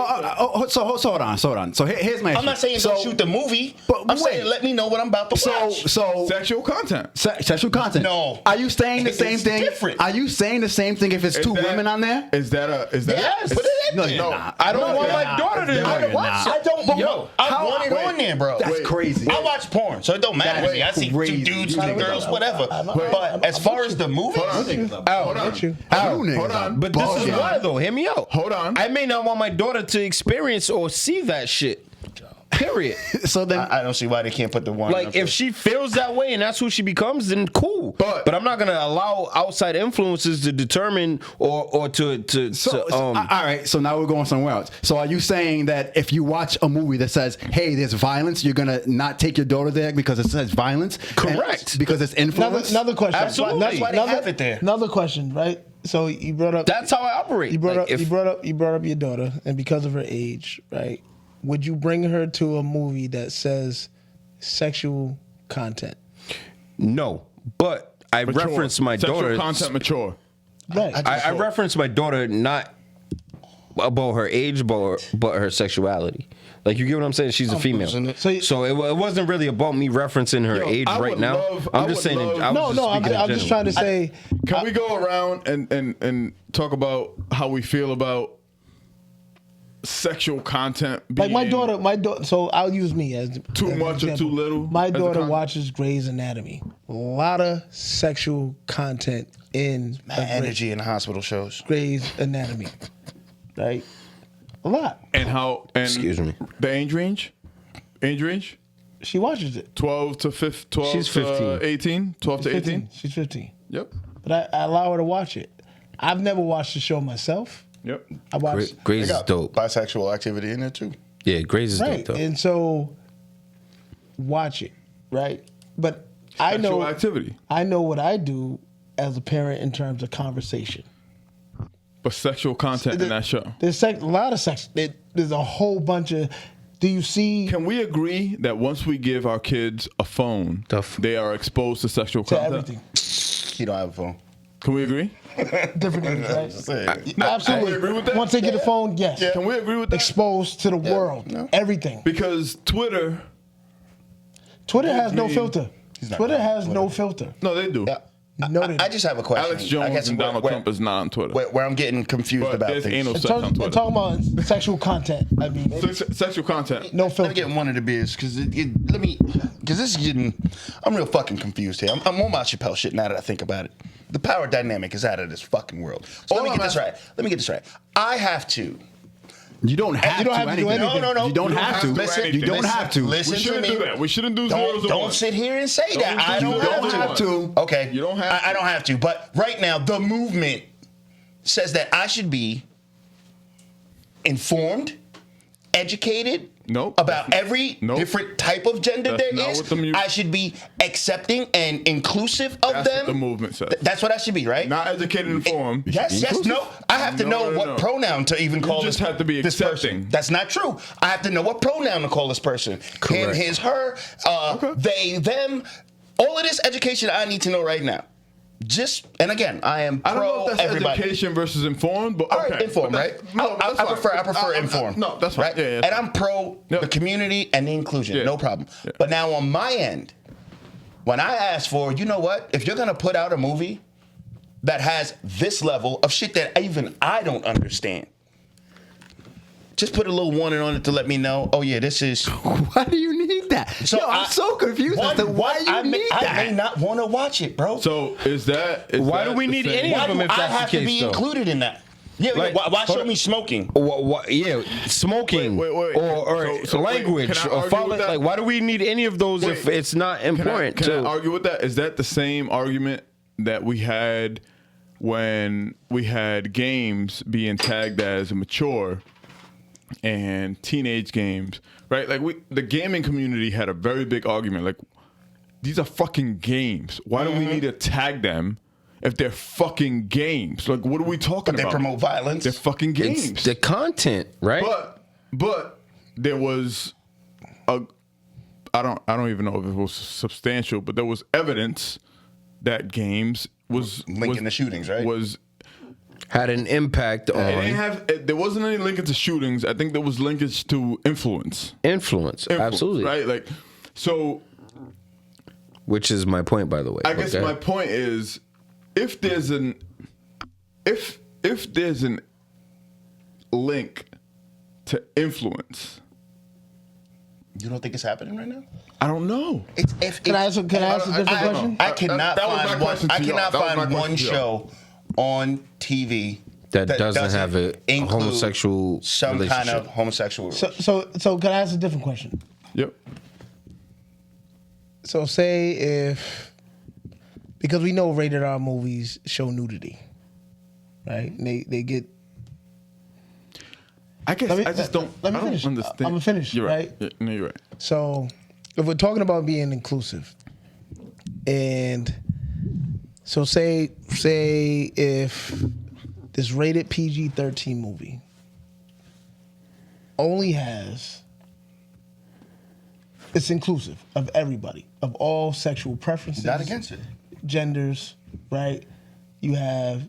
So hold on. So here's my issue. I'm not saying don't shoot the movie. But I'm wait. saying let me know what I'm about to watch. So Sexual content. sexual content. No. Are you saying the same It's thing? different. Are you saying the same thing if it's Is two that- women on there? Is that Yes, put it in No, there. you're not. I don't No, want you're my not. daughter to No, you're watch. not. I don't. I how- want it wait. on there, bro. That's crazy. I watch porn, so it don't matter to me. I see crazy. two dudes, You two niggas girls, are- whatever. But as far as the movies, Hold on. You niggas Hold are on. But this is bugging. why, though. Hear me out. Hold on. I may not want my daughter to experience or see that shit. Period. So then, I don't see why they can't put the one. Like, if she feels that way and that's who she becomes, then cool. But I'm not gonna allow outside influences to determine or to all right. So now we're going somewhere else. So are you saying that if you watch a movie that says, "Hey, there's violence," you're gonna not take your daughter there because it says violence? Correct. And because it's influence. Another question. Absolutely. That's why they have it there. Another question, right? So you brought up. That's how I operate. You brought Like, up. You brought up your daughter, and because of her age, right? Would you bring her to a movie that says sexual content? No, but I Mature. reference my Sexual daughter. content mature. Right. I reference my daughter not about her age, but her sexuality. Like, you get what I'm saying? She's a female. So it wasn't really about me referencing her age I right would now. love- I I'm just would saying. love- I was No, just no. I'm speaking in just general. trying to say. Can we go around and talk about how we feel about sexual content being Like my daughter. So I'll use me as Too as an much or example. too little My as a daughter content? watches Grey's Anatomy. A lot of sexual content in energy in the hospital shows. Grey's Anatomy, right? A lot. and how and Excuse me. the age range She watches it. 12 to 15 She's 15. 18 12 to 18. She's 15. Yep. But I allow her to watch it. I've never watched the show myself. Yep. I watched. Grey's They is got dope. bisexual activity in there too. Yeah, Grey's is Right. dope though. And so watch it, right? But I Sexual know activity. I know what I do as a parent in terms of conversation. But sexual content in that show. There's a lot of sex. There's a whole bunch of. Do you see Can we agree that once we give our kids a phone, they are exposed to sexual to content? everything? He don't have a phone. Can we agree? Different things, right? Saying. Absolutely. I agree with that. Once they get a phone, yes. Can we agree with that? Exposed to the world, everything. Because Twitter, Twitter has no me- filter. He's not Twitter on has Twitter. no filter. no, they do. Yeah. No, they I just have a question. Alex I Jones guess and where- Donald where- Trump is not on Twitter. Where I'm getting confused But about there's things. anal I'm sex on talking, Twitter. about sexual content. I mean, Sexual content. no Let me filter. get one of the beers because this is getting. I'm real fucking confused here. I'm on my Chappelle shit now that I think about it. The power dynamic is out of this fucking world. So let me get this right. I have to. you don't have You don't to have to do anything. anything. No. You don't have to. Listen, You don't have to. Listen We to shouldn't me. do that. We shouldn't do zeros and Don't ones. sit here and say that. I You don't have to. Okay. You don't have I don't have to. But right now, the movement says that I should be informed, educated Nope. about every Nope. different type of gender That's there not is. what the I should be accepting and inclusive of That's them. what the movement says. That's what I should be, right? Not educated and informed. Yes, no. I have to know what pronoun to even call just this, have to be this accepting. person. That's not true. I have to know what pronoun to call this person. Him, Correct. his, her, they, them. All of this education I need to know right now. And again, I am pro I don't know if that's everybody. education versus informed, but All okay. right, informed, But right? that's- No, that's I fine. prefer informed. No, that's fine. right. Yeah, yeah, and that's I'm pro Yep. the community and the inclusion. Yeah. No problem. Yeah. But now on my end, when I ask for, you know what? If you're gonna put out a movie that has this level of shit that even I don't understand, just put a little warning on it to let me know. Oh yeah, this is. Why do you need that? I'm so confused as to why you need I that. may not want to watch it, bro. So is that? Why that do we the need same- any why of them do if I that's have the to case, be though? included in that? Yeah, Like, why show hold me on. smoking? What, yeah, smoking Wait. or So wait, language can I or argue follow. with that? Like, why do we need any of those if Wait, it's not important? Can I argue with that? Is that the same argument that we had when we had games being tagged as mature and teenage games, right? Like the gaming community had a very big argument. Like, these are fucking games. Why do we need to tag them if they're fucking games? Like, what are we talking They about? promote violence. They're fucking games. It's the content, right? But there was I don't even know if it was substantial, but there was evidence that games was Linking the shootings, right? Had an impact on There wasn't any linkage to shootings. I think there was linkage to influence. influence. Absolutely. Right? Like, so Which is my point, by the way. I guess my point is, if there's an link to influence, You don't think it's happening right now? I don't know. Can I ask a different question? I cannot That was my find question one. I to y'all. cannot That was my find one question to y'all. show on TV that doesn't have a include homosexual some relationship. kind of homosexual. So can I ask a different question? Yep. So say if, because we know rated R movies show nudity, right? And they get. I guess I just don't. Let me I don't finish. understand. I'm gonna finish, You're right? Yeah, no, you're right. So if we're talking about being inclusive, and so say if this rated PG-13 movie only has, it's inclusive of everybody, of all sexual preferences, Not against it. genders, right? You have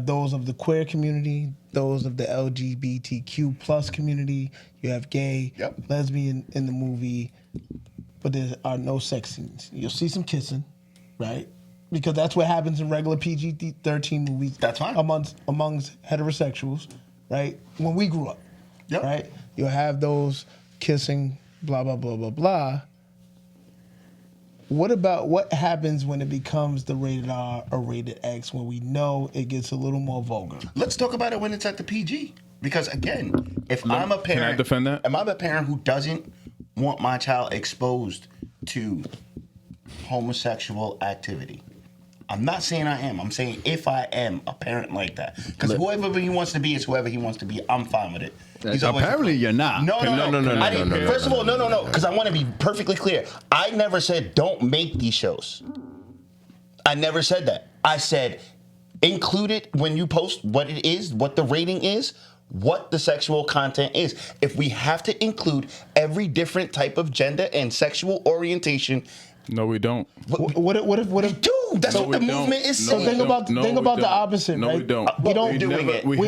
those of the queer community, those of the LGBTQ plus community. You have gay, Yep. lesbian in the movie, but there are no sex scenes. You'll see some kissing, right? Because that's what happens in regular PG-13 movies. That's fine. amongst heterosexuals, right? When we grew up, Yep. right? You'll have those kissing, blah blah blah blah blah. What happens when it becomes the rated R or rated X, when we know it gets a little more vulgar? Let's talk about it when it's at the PG. Because again, if I'm a parent, Can I defend that? Am I a parent who doesn't want my child exposed to homosexual activity? I'm not saying I am. I'm saying if I am a parent like that, because whoever he wants to be is whoever he wants to be. I'm fine with it. He's always- Apparently, you're not. No. I didn't- no, First of all, no. Because I want to be perfectly clear. I never said don't make these shows. I never said that. I said include it when you post what it is, what the rating is, what the sexual content is. If we have to include every different type of gender and sexual orientation, No, we don't. What if dude, that's No, what we the don't. movement is No, So saying. we think don't. about No, think we about the don't. opposite, No, right? we don't. We don't We're doing it. We don't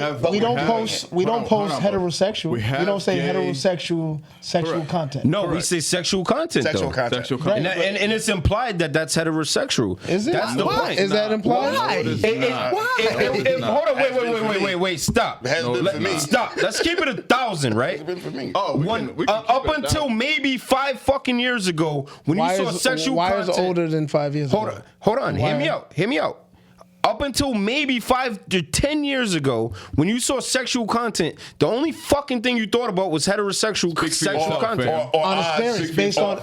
have- post hold on, heterosexual. we We have don't say gay- heterosexual sexual Correct. content. No, we Correct. say sexual content. Sexual though. content. Sexual Right. content. And it's implied that that's heterosexual. Is it? That's the Why? point. Is that implied? No, it is not. Hold on, wait. Stop. It has been for me. Stop. Let's keep it 1,000, right? It's been for me. Oh, we can Up keep it until down. maybe 5 fucking years ago, when Why you saw is sexual why is content. it older than 5 years ago? Hold on. Why? Hear me out. Up until maybe 5 to 10 years ago, when you saw sexual content, the only fucking thing you thought about was heterosexual feet sexual off, content. fam. On experience, based on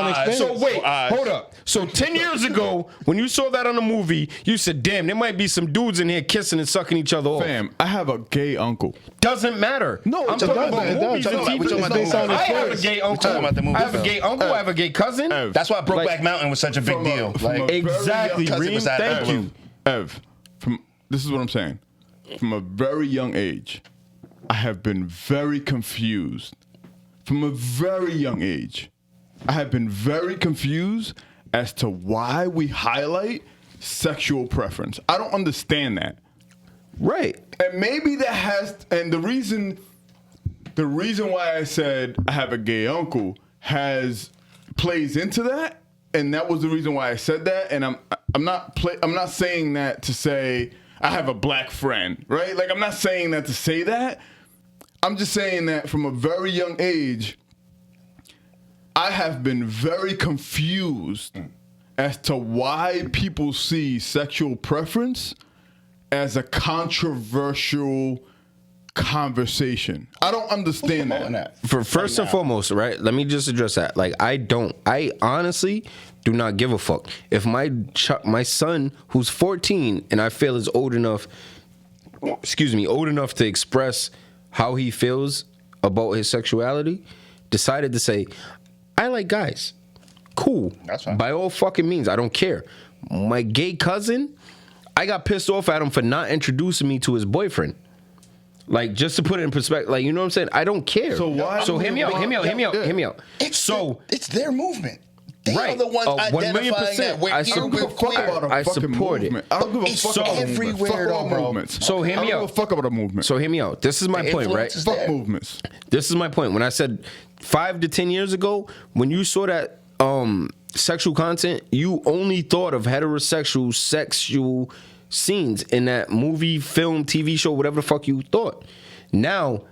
experience. So wait, eyes. hold up. So 10 years ago, when you saw that on a movie, you said, "Damn, there might be some dudes in here kissing and sucking each other off." Fam, I have a gay uncle. Doesn't matter. No, I'm it talking does, about it movies does. and We're TV. talking It's about based on the I have a experience. gay uncle. talking about the movies, I have a though. gay uncle. I have a gay cousin. That's why Brokeback Like- Mountain was such a big deal. Like Exactly, Because it Reem. was that Thank early. you. Ev, this is what I'm saying. From a very young age, I have been very confused. From a very young age, I have been very confused as to why we highlight sexual preference. I don't understand that. Right. And maybe that has, and the reason why I said I have a gay uncle plays into that, and that was the reason why I said that. And I'm not saying that to say I have a black friend, right? Like, I'm not saying that to say that. I'm just saying that from a very young age, I have been very confused as to why people see sexual preference as a controversial conversation. I don't understand that. First and foremost, right? Let me just address that. Like, I honestly do not give a fuck if my son, who's 14, and I feel is old enough to express how he feels about his sexuality, decided to say, I like guys. Cool. That's fine. By all fucking means, I don't care. My gay cousin, I got pissed off at him for not introducing me to his boyfriend. Like, just to put it in perspective, like, you know what I'm saying? I don't care. So why? So hear me out. It's their movement. They Right. are the ones 1,000,000%. identifying that we're I here, support- we're Fuck about queer. a I fucking support it. movement. I don't give a It's fuck so about a movement. everywhere, Fuck though, all bro. movements. So hear I me don't out. give a fuck about a movement. So hear me out. This is my The point, right? influence is Fuck there. movements. This is my point. When I said 5 to 10 years ago, when you saw that sexual content, you only thought of heterosexual sexual scenes in that movie, film, TV show, whatever the fuck you thought. Now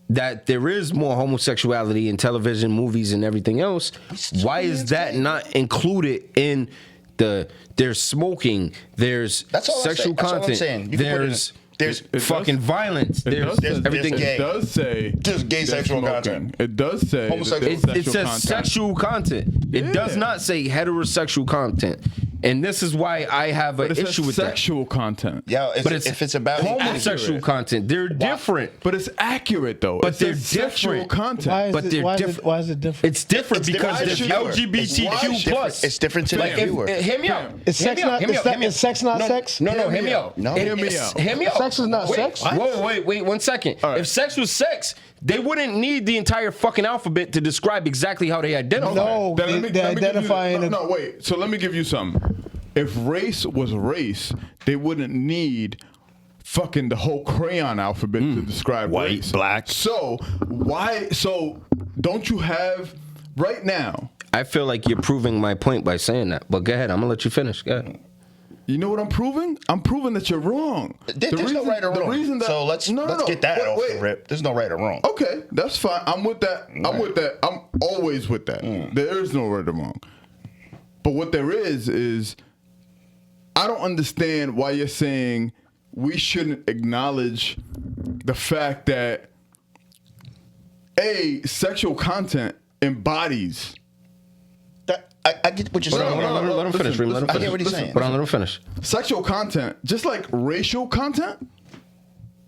that there is more homosexuality in television, movies, and everything else, why is that not included in there's smoking, there's That's all I'm sexual saying. That's all I'm content, saying. You can put it in- there's It fucking does- violence, there's there's everything. gay. It does say There's gay there's sexual smoking. content. It does say Homosexual- that It, there's it says content. sexual content. It does Yeah. not say heterosexual content. And this is why I have an But it says issue with that. sexual content. Yeah, But it's if it's about homosexual accurate. content. They're different. But it's accurate though. But It says they're sexual different. content. Why is But it, they're why is different. it, why is it different? It's different It's because different there's to the viewer. LGBTQ plus. It's different to the Like, viewer. hear me out. Is Hear sex me out. not- Hear me is out. that- Hear me is sex not no, sex? No, Hear hear me me out. out. No. Hear me out. Hear me out. Sex is not Wait, sex? Whoa, wait, 1 second. All right. If sex was sex, they wouldn't need the entire fucking alphabet to describe exactly how they identify. No. Then they're let me give you- identifying no, wait. So let me give you something. If race was race, they wouldn't need fucking the whole crayon alphabet to describe White, race. black. So why? So don't you have right now? I feel like you're proving my point by saying that. But go ahead. I'm gonna let you finish. Go ahead. You know what I'm proving? I'm proving that you're wrong. There's no right or the wrong. reason that- So let's No, get that wait, off wait. the rip. There's no right or wrong. Okay, that's fine. I'm with that. I'm with that. I'm always with that. There is no right or wrong. But what there is I don't understand why you're saying we shouldn't acknowledge the fact that sexual content embodies. I get what you're Hold saying. on, Let him finish. Reem. Let him I finish. hear what he's saying. Hold on. Let him finish. Sexual content, just like racial content.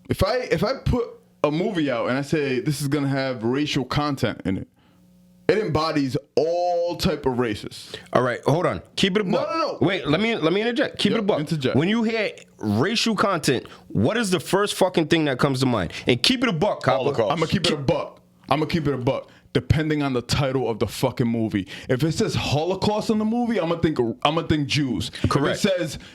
If I put a movie out and I say this is gonna have racial content in it, it embodies all type of races. All right, hold on. Keep it a buck. No. Wait, let me interject. Keep it a buck. Interject. When you hear racial content, what is the first fucking thing that comes to mind? And keep it a buck, Copper. Holocaust. I'm gonna keep it a buck. Depending on the title of the fucking movie. If it says Holocaust in the movie, I'm gonna think Jews. Correct.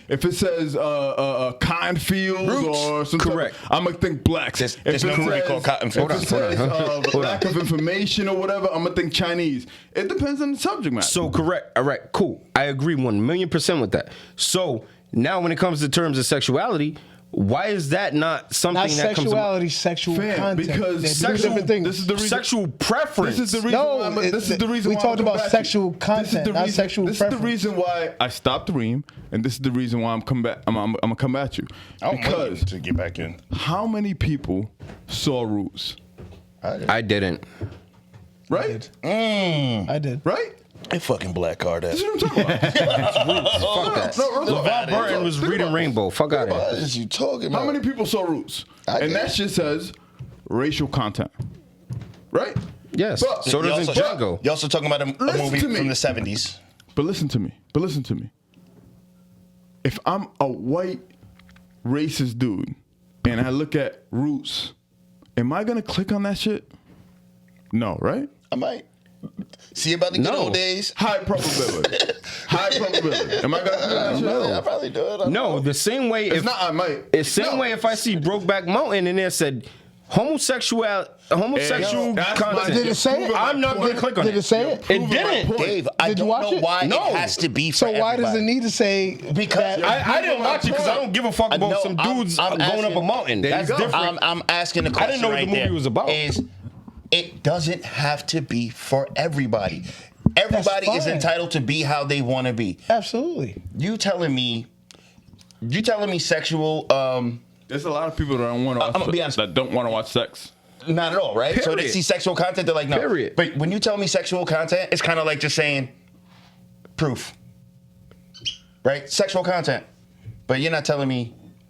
If it says cotton fields Roots. or something, Correct. I'm gonna think blacks. There's no movie called Cotton If Fields. it says Hold on. lack of information or whatever, I'm gonna think Chinese. It depends on the subject matter. So correct. All right, cool. I agree 1,000,000% with that. So now when it comes to terms of sexuality, why is that not something Not that comes to sexuality, sexual Fam, content. because They're two sexual- different things. this is the reason. sexual preference? This is the reason. No, why this is the reason. we why talked I'm about coming back sexual to you. This is the content, not reason- sexual This is the preference. reason why I stopped Reem, and this is the reason why I'm gonna come at you. I'm waiting Because to get back in. how many people saw Roots? I didn't. Right? I did. Right? I fucking black card This ass. is what I'm talking about. Fuck that. LeVar Burton was reading Rainbow. Fuck out of What here. is you talking about? How many people saw Roots? I And did. that shit says racial content. Right? Yes. But- So does also- Django. You're also talking about a Listen movie to me. from the 70s. But listen to me. If I'm a white racist dude and I look at Roots, am I gonna click on that shit? No, right? I might. See about the good No. old days? High probability. High probability. Am I gonna click on that shit? I'll probably do it. No, the same way It's if not. I might. it's same No. way if I see Brokeback Mountain and it said homosexual That's my- content. Did it say it? I'm not going to click on it. Did it say it? It Proving my didn't. point. Dave, I Did you don't watch know it? why No. it has to be for So why does it everybody. need to say Because that? I didn't watch it because I don't give a fuck about No, some I'm- dudes I'm going up a asking- mountain. There you That's go. different. I'm asking the question didn't know what right the movie there was about. Is it doesn't have to be for everybody. Everybody is fine. entitled to be how they want to be. Absolutely. You telling me sexual? There's a lot of people that don't want to. I'm gonna be honest. That don't want to watch sex. Not at all, right? So they Period. see sexual content, they're like, no. Period. But when you tell me sexual content, it's kind of like just saying proof, right? Sexual content, but you're not telling me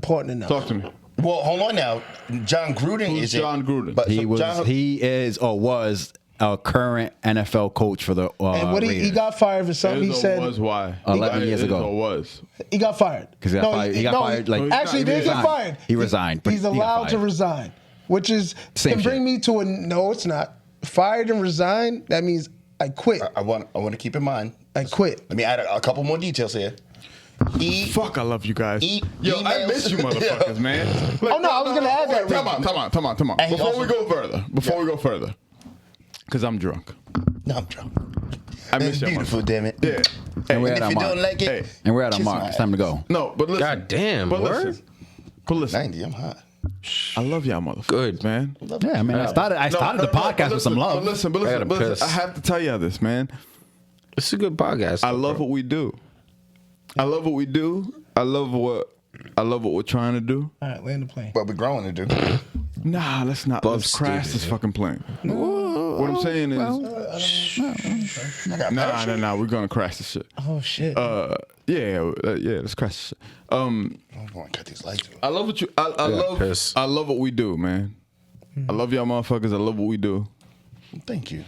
important enough. Talk to me. Well, hold on now. John Gruden Who's is John Gruden? But He so was. John, He is or was a current NFL coach for the. And what he Raiders. got fired for something. He Is or said was why? 11 years Is ago. or was. he got fired. 'Cause he got fired- he got fired, like- actually, He didn't get resigned. fired. He resigned, but He's he got allowed to fired. resign, which is Same can bring shit. me to a no. It's not fired and resign. That means I quit. I want to keep in mind. I quit. Let me add a couple more details here. Fuck, I love you guys. E- Yo, I emails. miss you motherfuckers, man. Like, Oh, no, I was gonna add that, Wait, Come Reem. on. And he Before we also- go further, because I'm drunk. No, I'm drunk. I miss It's you. beautiful, damn it. Yeah. And we're And at if our you mark. don't like it, Hey. And we're at our kiss mark. my It's time to go. No, but listen. God damn, But word? listen. 90, I'm hot. I love y'all motherfuckers, Good. man. Yeah, I mean, I started the podcast with some love. But listen, I gotta piss. I have to tell y'all this, man. It's a good podcast. I love what we do. I love what we do. I love what we're trying to do. All right, land the plane. What we're growing to do. Nah, let's not. Bub's Let's crash stupid. this fucking plane. What I'm saying is, I got parachute. nah. We're gonna crash this shit. Oh shit. Yeah. Let's crash this shit. I'm going to cut these lights off. I love what you. I piss. love what we do, man. I love y'all motherfuckers. I love what we do. Thank you.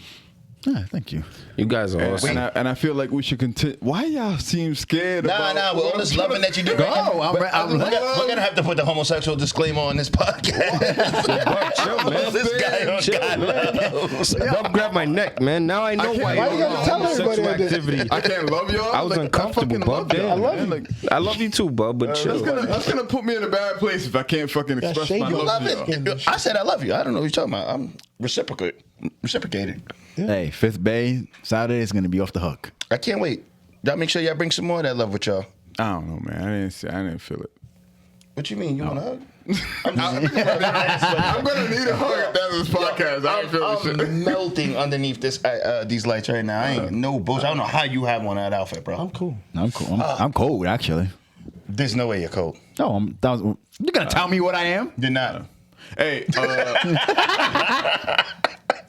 Yeah, thank you. You guys are awesome. And I feel like we should continue. Why y'all seem scared? Nah, about with what all this I'm loving trying that you do. Go, right now, I'm- we're gonna have to put the homosexual disclaimer on this podcast. Chill, man. This guy on Chill, God man. knows. Bub grabbed my neck, man. Now I know why Why you you don't gotta know tell homosexual everybody that? activity. I can't love y'all. I was uncomfortable, fucking Bub. love y'all, Damn. I love man. you. Like, I love you too, Bub, but chill. that's gonna put me in a bad place if I can't fucking express shade my your love Love to y'all. it. I said I love you. I don't know what you're talking about. I'm reciprocated. Hey, Fifth Bay Saturday is gonna be off the hook. I can't wait. Y'all make sure y'all bring some more of that love with y'all. I don't know, man. I didn't feel it. What you mean? You want a hug? I'm gonna need a hug at the end of this podcast. I ain't feeling shit. I'm melting underneath these lights right now. I ain't no bullshit. I don't know how you have on that outfit, bro. I'm cool. I'm cool. I'm cold actually. There's no way you're cold. No, you're gonna tell me what I am? You're not. Hey,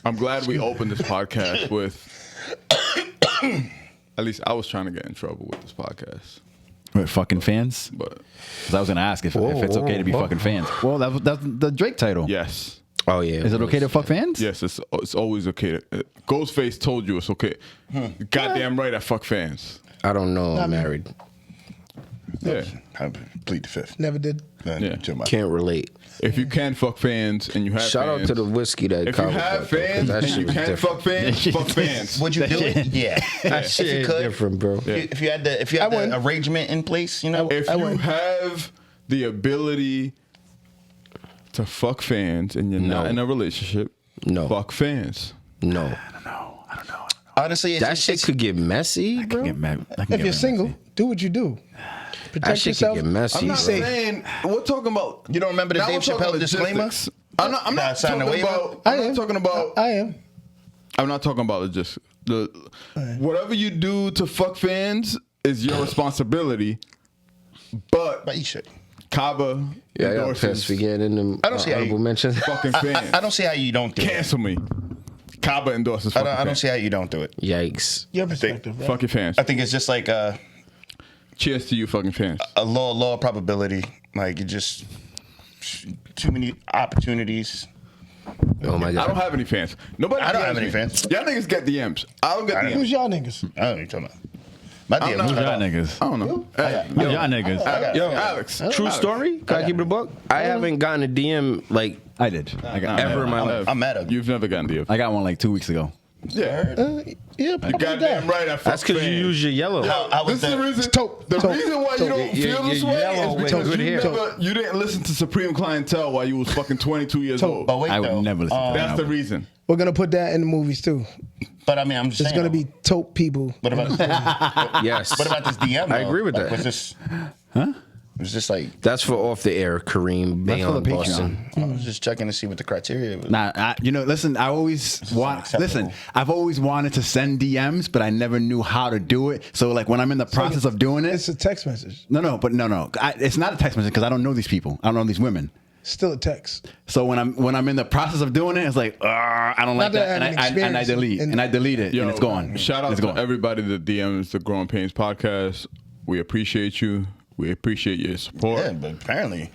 I'm glad we opened this podcast with. At least I was trying to get in trouble with this podcast, With fucking fans? but 'Cause I was gonna ask if it's okay to be fucking fans. Well, that's the Drake title. yes, Oh yeah. Is it okay to fuck fans? yes, it's always okay. Ghostface told you it's okay. Goddamn right, I fuck fans. I don't know. I'm married. Yeah, I plead the fifth. Never did. Yeah. Can't relate. if you can fuck fans and you have Shout fans, out to the whiskey that. if you Kyle have fucked, though, 'cause fans that and shit you was can different. fuck fans, fuck fans. Would you do it? Yeah. That shit if you is could, different, bro. If you had the would. arrangement in place, you know. If I you would. have the ability to fuck fans and you're not No. in a relationship, No. fuck fans. No, Honestly, that shit could get messy, bro. Get mad. I can If get you're mad. single, do what you do. That Protect shit yourself. could get messy. I'm not bro. saying we're talking about. You don't remember the now Dave we're talking Chappelle disclaimer? logistics. I'm not Nah, sign the talking waiver? about. I I'm am not talking about. I am. I'm not talking about just whatever you do to fuck fans is your responsibility. But But you should. Kaba Yeah, I got endorses pissed for getting in I don't see how honorable you- mentions. fucking fans. I don't see how you don't do it. Cancel me. Kaba endorses fucking I don't fans. see how you don't do it. Yikes. Your perspective, right? Fuck your fans. I think it's just like Cheers to you, fucking fans. a low probability. Like you just too many opportunities. Oh my I don't god. have any fans. Nobody. I don't DMs have any me. fans. Y'all niggas get DMs. I don't get Who's DMs. y'all niggas? I don't know what you're talking about. My I'm DM not- was cut Y'all off. niggas. I don't know. Hey, Y'all niggas. yo, Alex. True story? Can I keep it a buck? I haven't gotten a DM like I did. I got ever in my life. I'm mad at you. You've never gotten DMs. I got one like 2 weeks ago. Yeah. Yeah, probably Goddamn that. right. I fuck That's because you fans. use your yellow. I was This is the the- reason. Taupe, The taupe, reason why you taupe. don't You're- feel this you're way yellow is with because good hair. you didn't listen to Supreme Clientele while you was fucking 22 years old. But wait, I would though. never listen to that. That's the reason. Oh, We're gonna put that in the movies too. But I mean, I'm just There's saying. gonna be taupe people. What about Yes. what about this DM? I though? agree with Like, that. Was this? Huh? It was just like That's for off the air, Kareem. That's for the Beyond Boston. Patreon. I was just checking to see what the criteria was. Nah, listen. I always unacceptable. I've always wanted to send DMs, but I never knew how to do it. So like when I'm in the process of doing It's it, a text message. no. It's not a text message because I don't know these people. I don't know these women. Still a text. So when I'm in the process of doing it, it's like I don't like Not that that, I and have an I delete experience and I delete it, and it's gone. Shout out It's to gone. everybody that DMs the Growing Pains podcast. We appreciate you. We appreciate your support. Yeah, but apparently,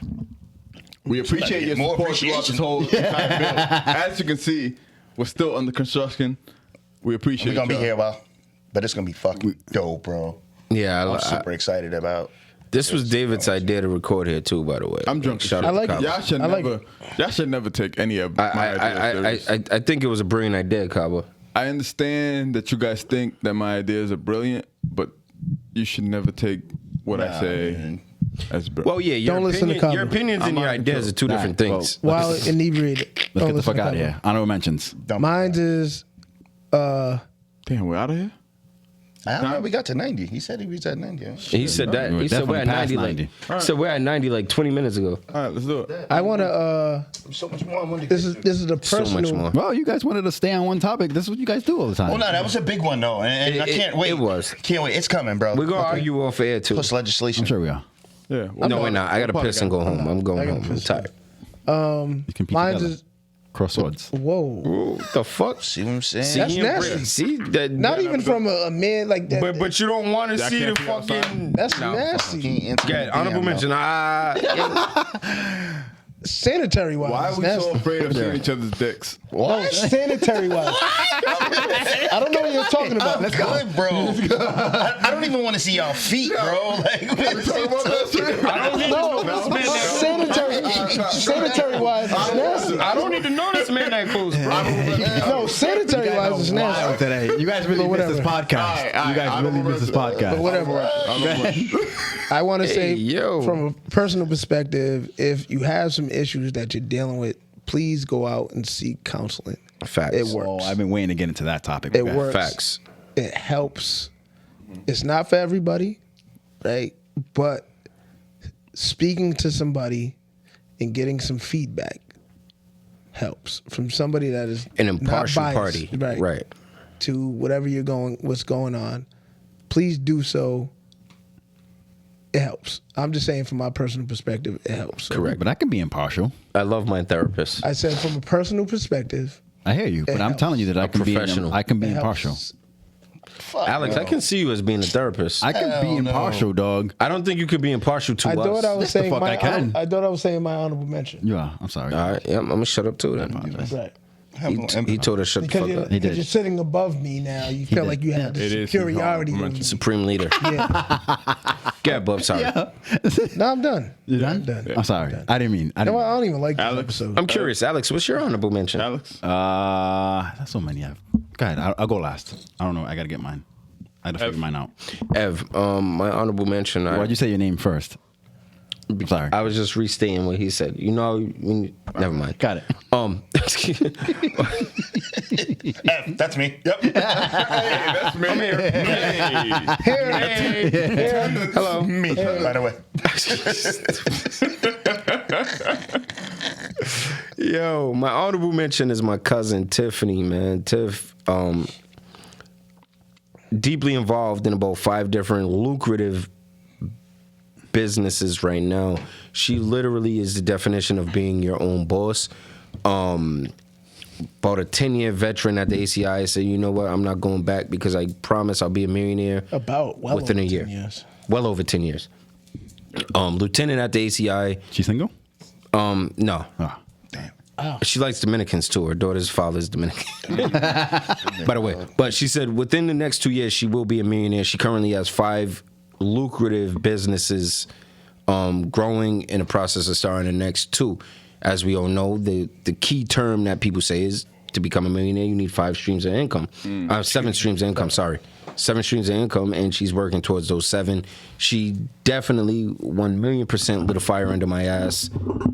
We appreciate your More support throughout this whole entire bill. As you can see, we're still under construction. We appreciate We're gonna be y'all. here a while, but it's gonna be fucking dope, bro. Yeah, I'm super excited about. this was David's idea to record here too. By the way, I'm drunk. Shout I out to like it. Cabo. Y'all should never take any of my ideas serious. I think it was a brilliant idea, Cabo. I understand that you guys think that my ideas are brilliant, but you should never take what I say as brilliant. Well, yeah, Don't listen to Cabo. your opinions and I'm your on ideas control. are two different things. While inebriated. Let's Don't get the listen fuck to out of Cabo. here. Honorable mentions. Mine is Damn, we're out of here? I don't know. We got to 90. He said he was at 90. Yeah. He said that. We're He said we're at definitely 90. past 90. He said we're at 90 like 20 minutes ago. All right, let's do it. I want to. So much more. I wanted to This get is to. the So personal. much more. Well, you guys wanted to stay on one topic. This is what you guys do all the time. Well, no, that was a big one though, and I can't wait. it was. Can't wait. It's coming, bro. We're gonna argue off air too. Plus legislation. I'm sure we are. Yeah. No, we're not. I gotta piss and go home. I'm going home. I'm tired. You can be Mine together. is. Crosswords. Whoa. Ooh, the fuck? See what I'm saying? See, That's he nasty. embrace- See that? Not even from a man like that. But you don't want to That see the can't be outside. fucking. That's Nah, nasty. Can't answer Okay, the honorable DM, mention. Sanitary wise, Why are it's we nasty. so afraid of seeing each other's dicks? No, sanitary wise. I don't know what you're talking about. Let's go, bro. I don't even want to see y'all feet, bro. Like, Sanitary wise, it's nasty. I don't need to know this man that close, bro. No, sanitary wise, it's Wild nasty. today. You guys really missed this whatever. podcast. You guys really missed this podcast. But whatever. I want to say, yo. from a personal perspective, if you have some issues that you're dealing with, please go out and seek counseling. Facts. It works. Oh, I've been waiting to get into that topic. It Okay. works. Facts. It helps. It's not for everybody, right? But speaking to somebody and getting some feedback helps from somebody that is An impartial not party. biased, Right. to what's going on. Please do so. It helps. I'm just saying from my personal perspective, it helps. So Correct. But I can be impartial. I love my therapist. I said from a personal perspective, I hear you, but I'm helps. telling you that I can be professional. I can be it impartial. helps. Alex, I can see you as being a therapist. I can be Hell no. impartial, dog. I don't think you could be impartial to I us. thought I was Yes, the saying fuck my I can. I thought I was saying my honorable mention. Yeah, I'm sorry. All right, yeah, I'm gonna shut up too then. Right. He told us shut the Because fuck you're, up. He did. you're sitting above me now. You feel did. like you have It this is superiority his over honorable me. Supreme leader. Yeah. Get Bub, sorry. No, I'm done. You done? I'm done. I'm sorry. I didn't mean. I No, didn't I don't even like this Alex? episode. I'm curious, Alex. What's your honorable mention? Alex? That's so many. Go ahead. I'll go last. I don't know. I gotta get mine. I gotta figure mine out. Ev, my honorable mention. Why'd you say your name first? Sorry. I was just restating what he said. You know, never mind. Got it. That's me. Yep. Hey, that's me. I'm here. Hey. Hello. Me, by the way. Yo, my honorable mention is my cousin Tiffany, man. Tiff, deeply involved in about 5 different lucrative businesses right now. She literally is the definition of being your own boss. About a 10-year veteran at the ACI said, you know what, I'm not going back because I promise I'll be a millionaire within a year. 10 years. Well over 10 years. Lieutenant at the ACI. She single? No. Ah. She likes Dominicans too. Her daughter's father's Dominican. By the way, but she said within the next 2 years she will be a millionaire. She currently has 5 lucrative businesses growing in the process of starting the next 2. As we all know, the key term that people say is to become a millionaire, you need 5 streams of income. 7 streams of income, sorry. 7 streams of income, and she's working towards those 7. She definitely 1,000,000% lit a fire under my ass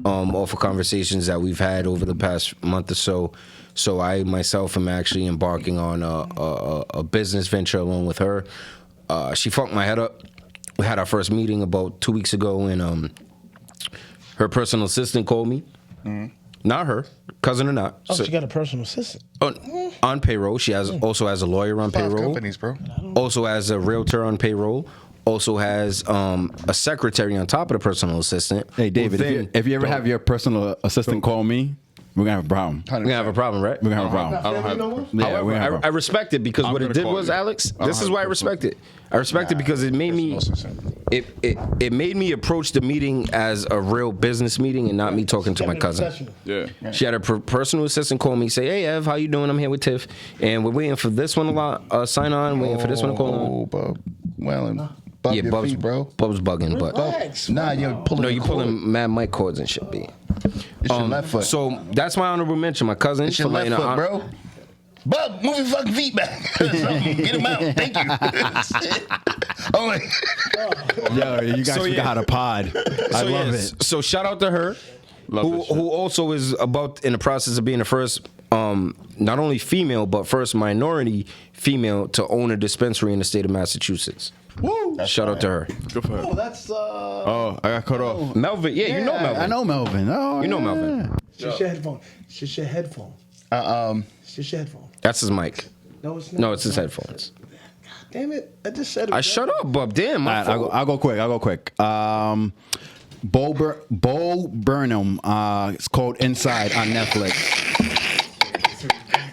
off of conversations that we've had over the past month or so. So I myself am actually embarking on a business venture along with her. She fucked my head up. We had our first meeting about 2 weeks ago, and her personal assistant called me. Not her, cousin or not. Oh, she got a personal assistant. On payroll. She also has a lawyer on 5 payroll. companies, bro. Also has a realtor on payroll. Also has a secretary on top of the personal assistant. Hey, David, Who then- if you ever have your personal assistant call me, We're gonna have a problem. We're gonna have a problem, right? We're gonna have a problem. I don't have. Yeah, we're However, gonna have a I problem. respect it because I'm what it gonna did call was, you. Alex. I don't This is have why I personal- respect it. I respect it because it made me. It made me approach the meeting as a real business meeting and not me talking to my cousin. Yeah. She had a personal assistant call me, say, "Hey, Ev, how you doing? I'm here with Tiff, and we're waiting for this one to sign on. Waiting for this one to call on." Oh, Bub. Well, and bump Yeah, your Bub's, feet, bro. Bub's bugging, but Relax. Nah, you're pulling. no, the you cord. pulling mad mic cords and shit, B. It's your left foot. So that's my honorable mention. My cousin. It's your for left letting foot, her- bro. Bub, move your fucking feet back. Something. Get him out. Thank you. Oh, wait. Yo, you guys So, forgot yeah. how to pod. I So, love yes, it. So shout out to her, Love that shit. who also is in the process of being the first, not only female but first minority female to own a dispensary in the state of Massachusetts. Woo! Shout out to her, Good for her. Oh, that's Oh, I got cut off. Melvin. Yeah, you know Melvin. I know Melvin. Oh, You know yeah. Melvin. It's your headphone. It's just your headphone. It's just your headphone. That's his mic. No, it's not. No, it's his headphones. Damn it! I just said it. I shut up, Bub. Damn, my All right, fault. I'll go quick. Bo Burnham. It's called Inside on Netflix.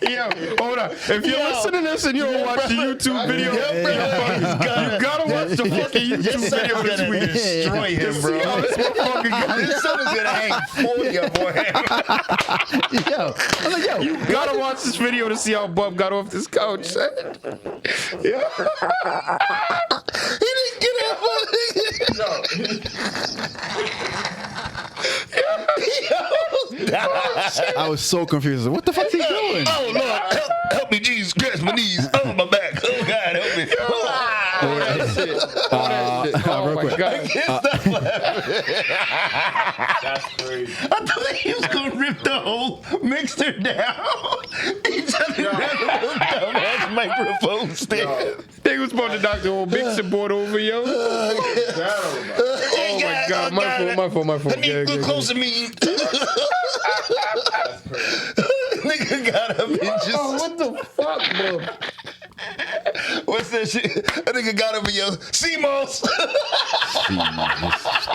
Yo, hold on. If you're listening to this and you don't watch the YouTube video, you gotta watch the fucking YouTube video this week. Destroy him, bro. Yo, this motherfucker got This son is gonna hang 40 up on him. Yo, I'm like, yo, You gotta watch this video to see how Bub got off this couch. Yeah. He didn't get up. I was so confused. What the fuck is he doing? Oh, Lord, help me, Jesus Christ, my knees. Oh, my back. Oh, God, help me. All that shit. All that shit. Oh real my quick. God. That's crazy. I thought he was going to rip the whole mixer down. He just grabbed a little dumbass microphone stand. They was supposed to knock the whole mixing board over, yo. Oh, my God, my fault. I need to look close to me. Nigga got up and just. Oh, what the fuck, bro? What's that shit? That nigga got up and yelled, CMOS.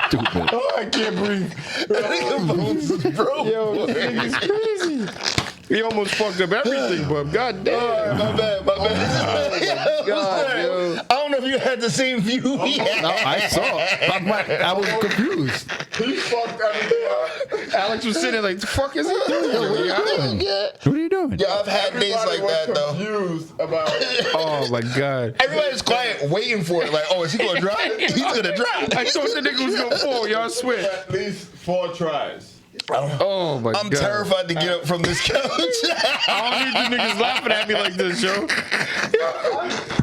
Stupid. Oh, I can't breathe. That nigga bones is broke. Yo, this nigga's crazy. He almost fucked up everything, bub. God damn. My bad. God, yo. I don't know if you had the same view he had. No, I saw. I was confused. He fucked everything up. Alex was sitting there like, the fuck is he doing? Yo, what are you doing? Yeah. What are you doing? Yeah, I've had days like that though. Confused about. Oh, my God. Everybody's quiet, waiting for it. Like, oh, is he gonna drop? He's gonna drop. I thought the nigga was going to fall, y'all swear. At least 4 tries. Oh, my I'm God. terrified to get up from this couch. I don't need you niggas laughing at me like this, yo.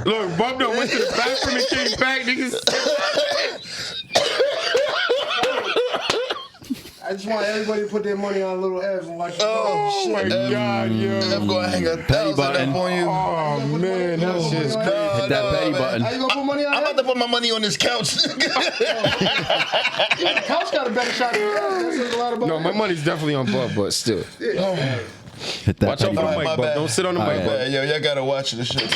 Look, Bub done went to the bathroom and came back, niggas. I just want everybody to put their money on Little Ev and watch. Oh, My shit. God, yo. I'm gonna hang a $1,000 button. up on you. Oh, man, that shit's crazy. Hit that petty man. button. How you gonna put money on I'm that? about to put my money on this couch. The couch got a better shot than that. That says a lot about No, my it. money's definitely on Bub, but still. Hit that Watch out petty for the button. mic, my Bub. bad. Don't sit on the mic, Yeah, Bub. yo, y'all gotta watch this shit,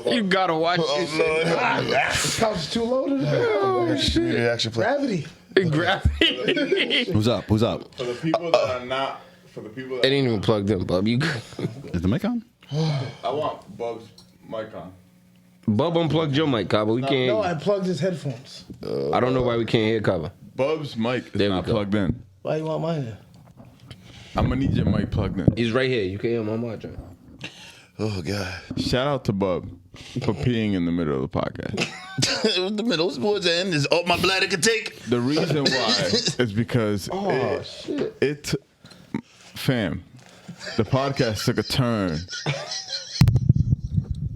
bro. You gotta watch Oh, this Lord. This couch is too low to the Oh, shit. Really actually play. gravity. shit. Gravity. Who's up? Who's up? For the people that are not. For the people It that. ain't even plugged in, Bub. You Is the mic on? I want Bub's mic on. Bub unplugged your mic, Cabo. We can't. No, I plugged his headphones. I don't know why we can't hear Cabo. Bub's mic is There we not go. plugged in. Why you want mine then? I'm gonna need your mic plugged in. He's right here. You can hear him on my joint. Oh, God. Shout out to Bub for peeing in the middle of the podcast. It was the middle, towards the end, is all my bladder could take. The reason why is because it, fam, the podcast took a turn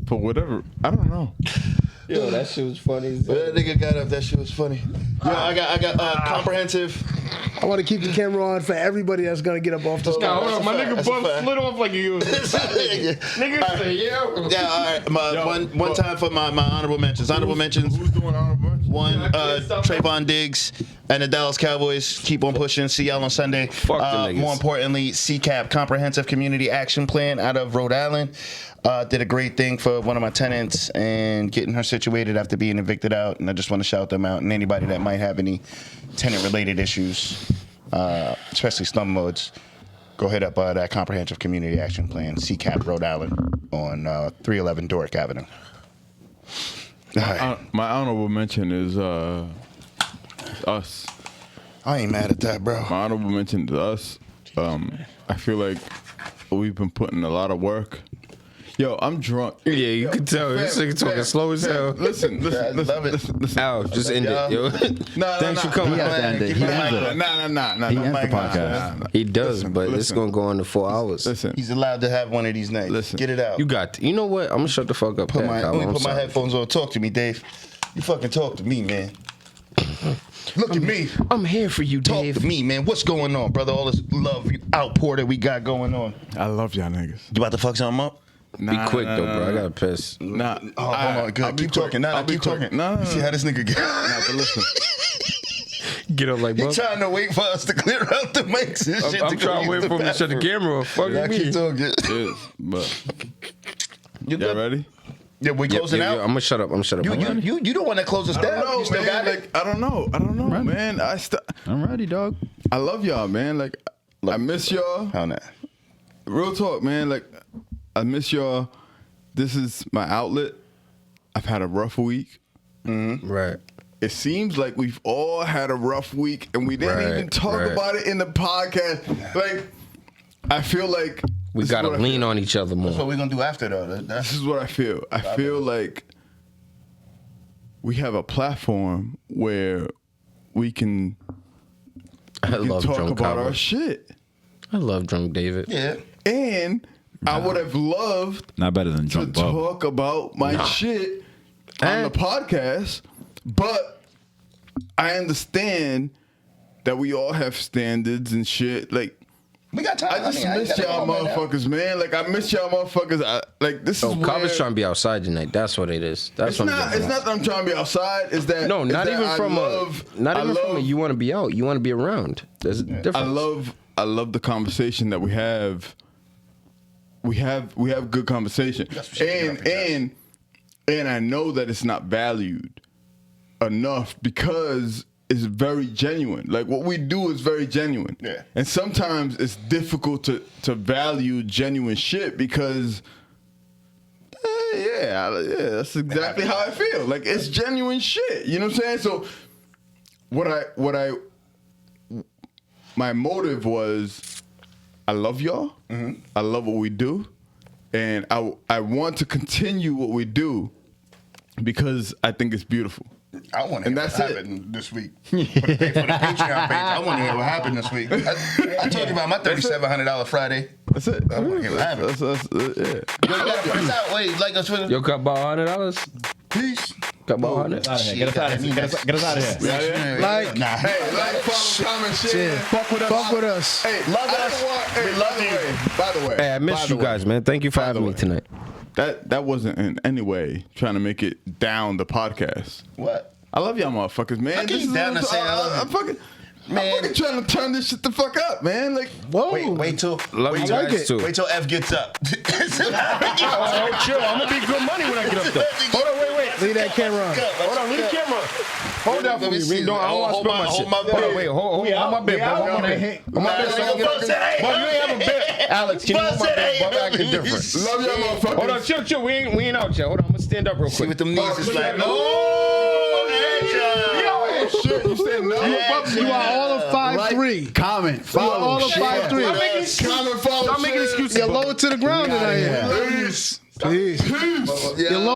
for whatever, I don't know. Yo, that shit was funny. That nigga got up, that shit was funny. Yo, I got comprehensive. I want to keep the camera on for everybody that's gonna get up off this Nah, couch. hold on. My nigga That's a Bub fact. slid off like you was. Nigga say, yo. Yeah, all right. One time for my honorable mentions. Honorable mentions. Who's doing honorable mentions? One, Trayvon Diggs and the Dallas Cowboys. Keep on pushing. See y'all on Sunday. Fuck them niggas. More importantly, Ccap, Comprehensive Community Action Plan out of Rhode Island. Did a great thing for one of my tenants and getting her situated after being evicted out. And I just want to shout them out. And anybody that might have any tenant-related issues, especially slum modes, go hit up that Comprehensive Community Action Plan, Ccap, Rhode Island, on 311 Doric Avenue. All right. My honorable mention is us. I ain't mad at that, bro. My honorable mention is us. I feel like we've been putting a lot of work. Yo, I'm drunk. Yeah, you can tell. This nigga talking slow as hell. Listen. Al, just end it, yo. Thanks for coming. He has to end it. He ends it. Nah. He ends the podcast. He does, but it's listen. gonna go on to 4 hours. Listen. He's allowed to have one of these nights. Listen. Get it out. You got. You know what? I'm gonna shut the fuck up. Let Al. me I'm put my sorry. headphones on. Talk to me, Dave. You fucking talk to me, man. Look at me. I'm here for you, Talk Dave. to me, man. What's going on, brother? All this love outpour that we got going on. I love y'all niggas. You about to fuck something up? Be quick though, bro. I gotta piss. Nah. Oh, hold on. Good. Keep talking. Nah, keep talking. No. You see how this nigga get? Nah, but listen. Get up like He bro. trying to wait for us to clear out the mics and shit. I'm trying to wait for him to shut the camera off. Fuck Yeah, me. keep talking. Yes, but You y'all good? ready? Yeah, we closing out. I'm gonna shut up. I'm shut up. You the one that closed us I down. don't know, You still man. got it? Like, I don't know, man. I'm ready, dog. I love y'all, man. Like, I miss y'all. How not? Real talk, man. Like, I miss y'all. This is my outlet. I've had a rough week. Right. It seems like we've all had a rough week, and we didn't Right, even talk right. about it in the podcast. Like, I feel like We this is gotta what I lean feel. on each other That's what more. we're gonna do after though. This That's is what I feel. I feel like we have a platform where we can I love talk drunk about our Cowboy. shit. I love drunk David. yeah. And I would have loved Not better than to Drunk Bub. talk about my shit on Eh. the podcast, but I understand that we all have standards and shit. Like, We got time. I just ain't miss gotta y'all go right now. motherfuckers, man. Like, I miss y'all motherfuckers. This Oh, is Cobb's where... trying to be outside tonight. That's what it is. That's It's what not that I'm trying to be outside. It's that No, it's not that even I from love, a. You want to be out. You want to be around. There's a difference. I love the conversation that we have. We have good conversation, got some shit to get off your chest. and I know that it's not valued enough because it's very genuine. Like, what we do is very genuine. Yeah. And sometimes it's difficult to value genuine shit because that's exactly how I feel. Like, it's genuine shit. You know what I'm saying? So my motive was, I love y'all. Mm-hmm. I love what we do. And I want to continue what we do because I think it's beautiful. I want to And hear what that's it. happened this week. For the Patreon page, I want to hear what happened this week. I told you about my $3,700 Friday. That's it. I want to hear what happened. Yeah. Yo, you gotta press out. Wait, like us with Yo, cut about $100. peace. Cut about $100. Get us out of here. Get us out of here. Like, nah. Hey, like, follow, comment, share. fuck with us. Hey, Love I us. don't want- hey, We love you. By the way, Hey, I missed you guys, man. Thank you for By the having me way. tonight. That wasn't in any way trying to make it down the podcast. What? I love y'all motherfuckers, man. How can you down to say I love you? I'm fucking Man. trying to turn this shit the fuck up, man. Like, Whoa. Wait till Love you guys too. Wait till F gets up. Oh, chill. I'm gonna be good money when I get up there. Hold on, wait. Leave that camera on. Hold on, leave the camera. Hold that for Let me me. see. I don't want to Hold spill my- my shit. hold my Hold on, bed. wait. Hold my bed, bro. Hold my bed. Hold my bed. So I can get up there. Bro, you ain't have a bed. Alex, can you hold my bed? Bro, I'm acting different. love y'all motherfuckers. Hold on, chill. We ain't out yet. Hold on, I'm gonna stand up real See quick. what them knees is like. Shit, you said no. You are all of 5'3". Comment, You are follow, all of share. 5'3". Stop making excuses. Comment, follow, Stop making share. excuses. You're low to the ground tonight. Peace. Peace. You're low.